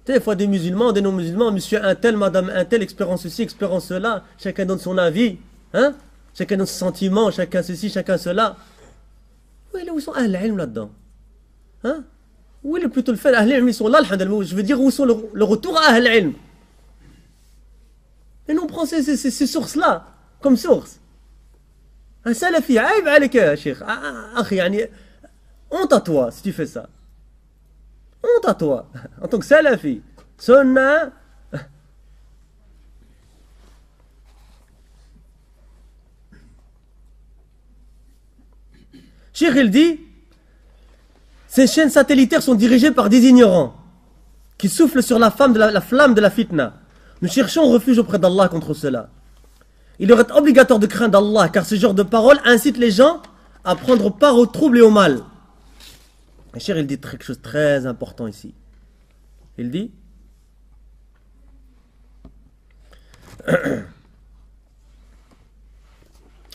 Des fois des musulmans, des non-musulmans, monsieur un tel, madame un tel, expérience ceci, expérience cela, chacun donne son avis, hein? Chacun donne ses sentiments, chacun ceci, chacun cela. Où sont Ahl al-Ilm là-dedans? Hein? Où est plutôt le fait? Ahl al-Ilm, ils sont là, alhamdulillah. Je veux dire, où sont le retour à Ahl al-Ilm? Et nous on prend ces sources-là comme source. Un salafi, aïb alika, cheikh. Akhi, honte à toi si tu fais ça. Honte à toi, en tant que salafi. Sunna. Cheikh, il dit, ces chaînes satellitaires sont dirigées par des ignorants qui soufflent sur la flamme de la fitna. Nous cherchons refuge auprès d'Allah contre cela. Il aurait été obligatoire de craindre Allah, car ce genre de paroles incite les gens à prendre part au trouble et au mal. Et Cheikh, il dit quelque chose de très important ici. Il dit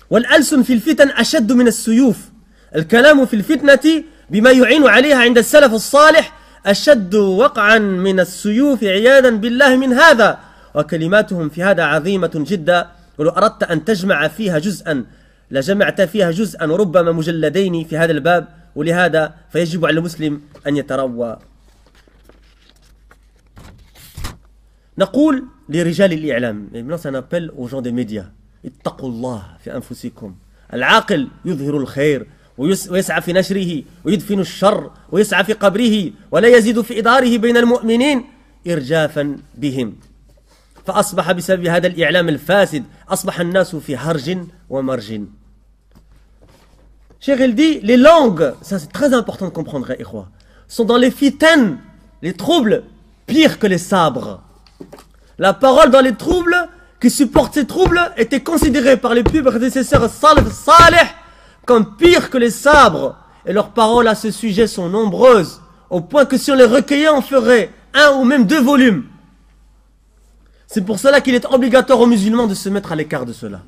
والألسن في الفتن أشد من السيوف الكلام في الفتنة بما يعين عليها عند السلف الصالح أشد وقعا من السيوف عياذا بالله من هذا وكلماتهم في هذا عظيمة جدا ولو أردت أن تجمع فيها جزءا لجمعت فيها جزءا وربما مجلدين في هذا الباب ولهذا فيجب على المسلم أن يتروى. نقول لرجال الإعلام, et maintenant c'est un appel aux gens des médias, اتقوا الله في أنفسكم. العاقل يظهر الخير ويسعى في نشره ويدفن الشر ويسعى في قبره ولا يزيد في إداره بين المؤمنين إرجافا بهم. فأصبح بسبب هذا الإعلام الفاسد أصبح الناس في هرج ومرج. Cheikh il dit, les langues, ça c'est très important de comprendre, ikhwa, sont dans les fitanes, les troubles, pires que les sabres. La parole dans les troubles, qui supportent ces troubles étaient considérés par les plus prédécesseurs salih comme pires que les sabres. Et leurs paroles à ce sujet sont nombreuses, au point que si on les recueillait, on ferait 1 ou même 2 volumes. C'est pour cela qu'il est obligatoire aux musulmans de se mettre à l'écart de cela.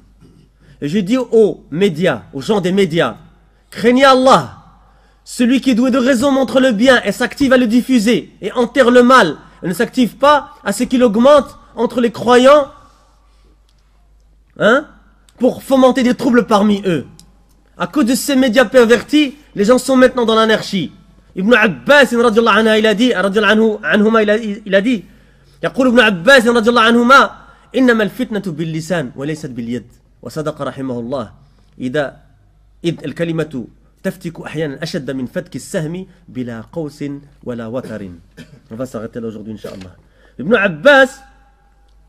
Et je dis aux médias, aux gens des médias, craignez Allah. Celui qui est doué de raison montre le bien et s'active à le diffuser et enterre le mal. Et ne s'active pas à ce qu'il augmente entre les croyants, pour fomenter des troubles parmi eux. À cause de ces médias pervertis, les gens sont maintenant dans l'anarchie. Ibn Abbas radiallahu anhu, il a dit يقول ابن عباس رضي الله عنهما إنما الفتنة باللسان وليست باليد وصدق رحمه الله إذ الكلمة تفتك أحيانا أشد من فتك السهم بلا قوس ولا وتر. On va s'arrêter là aujourd'hui Inch'Allah. Ibn Abbas,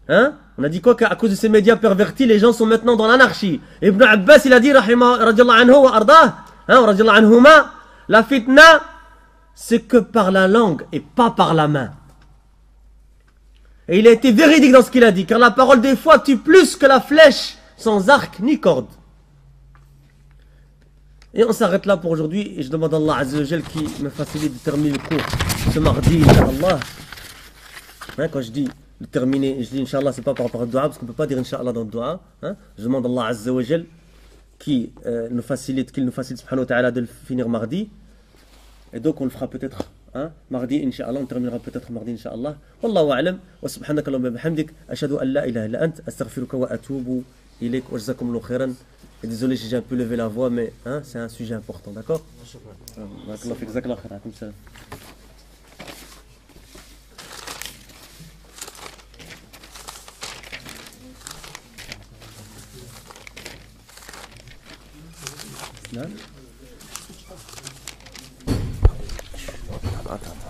on a dit quoi, qu'à cause de ces médias pervertis, les gens sont maintenant dans l'anarchie. Ibn Abbas, il a dit radiallahu anhu wa ardah, radiallahu anhuma, la fitna, c'est que par la langue et pas par la main. Et il a été véridique dans ce qu'il a dit, car la parole des fois tue plus que la flèche sans arc ni corde. Et on s'arrête là pour aujourd'hui, et je demande à Allah Azza wa Jal qui me facilite de terminer le cours ce mardi, Inch'Allah. Quand je dis de terminer, je dis Inch'Allah, c'est pas par rapport au dua, parce qu'on ne peut pas dire Inch'Allah dans le dua. Je demande à Allah Azza wa Jal qu'il nous facilite, subhanahu wa ta'ala, de le finir mardi. Et donc on le fera peut-être mardi, Inch'Allah, on terminera peut-être mardi, Inch'Allah. Wallahu a'lam, wa subhanaka Allahumma bihamdik, ashhadu an la ilaha illa ant, astaghfiruka wa atubu ilayk, wa jazakumullahu khairan. Et désolé si j'ai un peu levé la voix, mais c'est un sujet important, d'accord? Attends.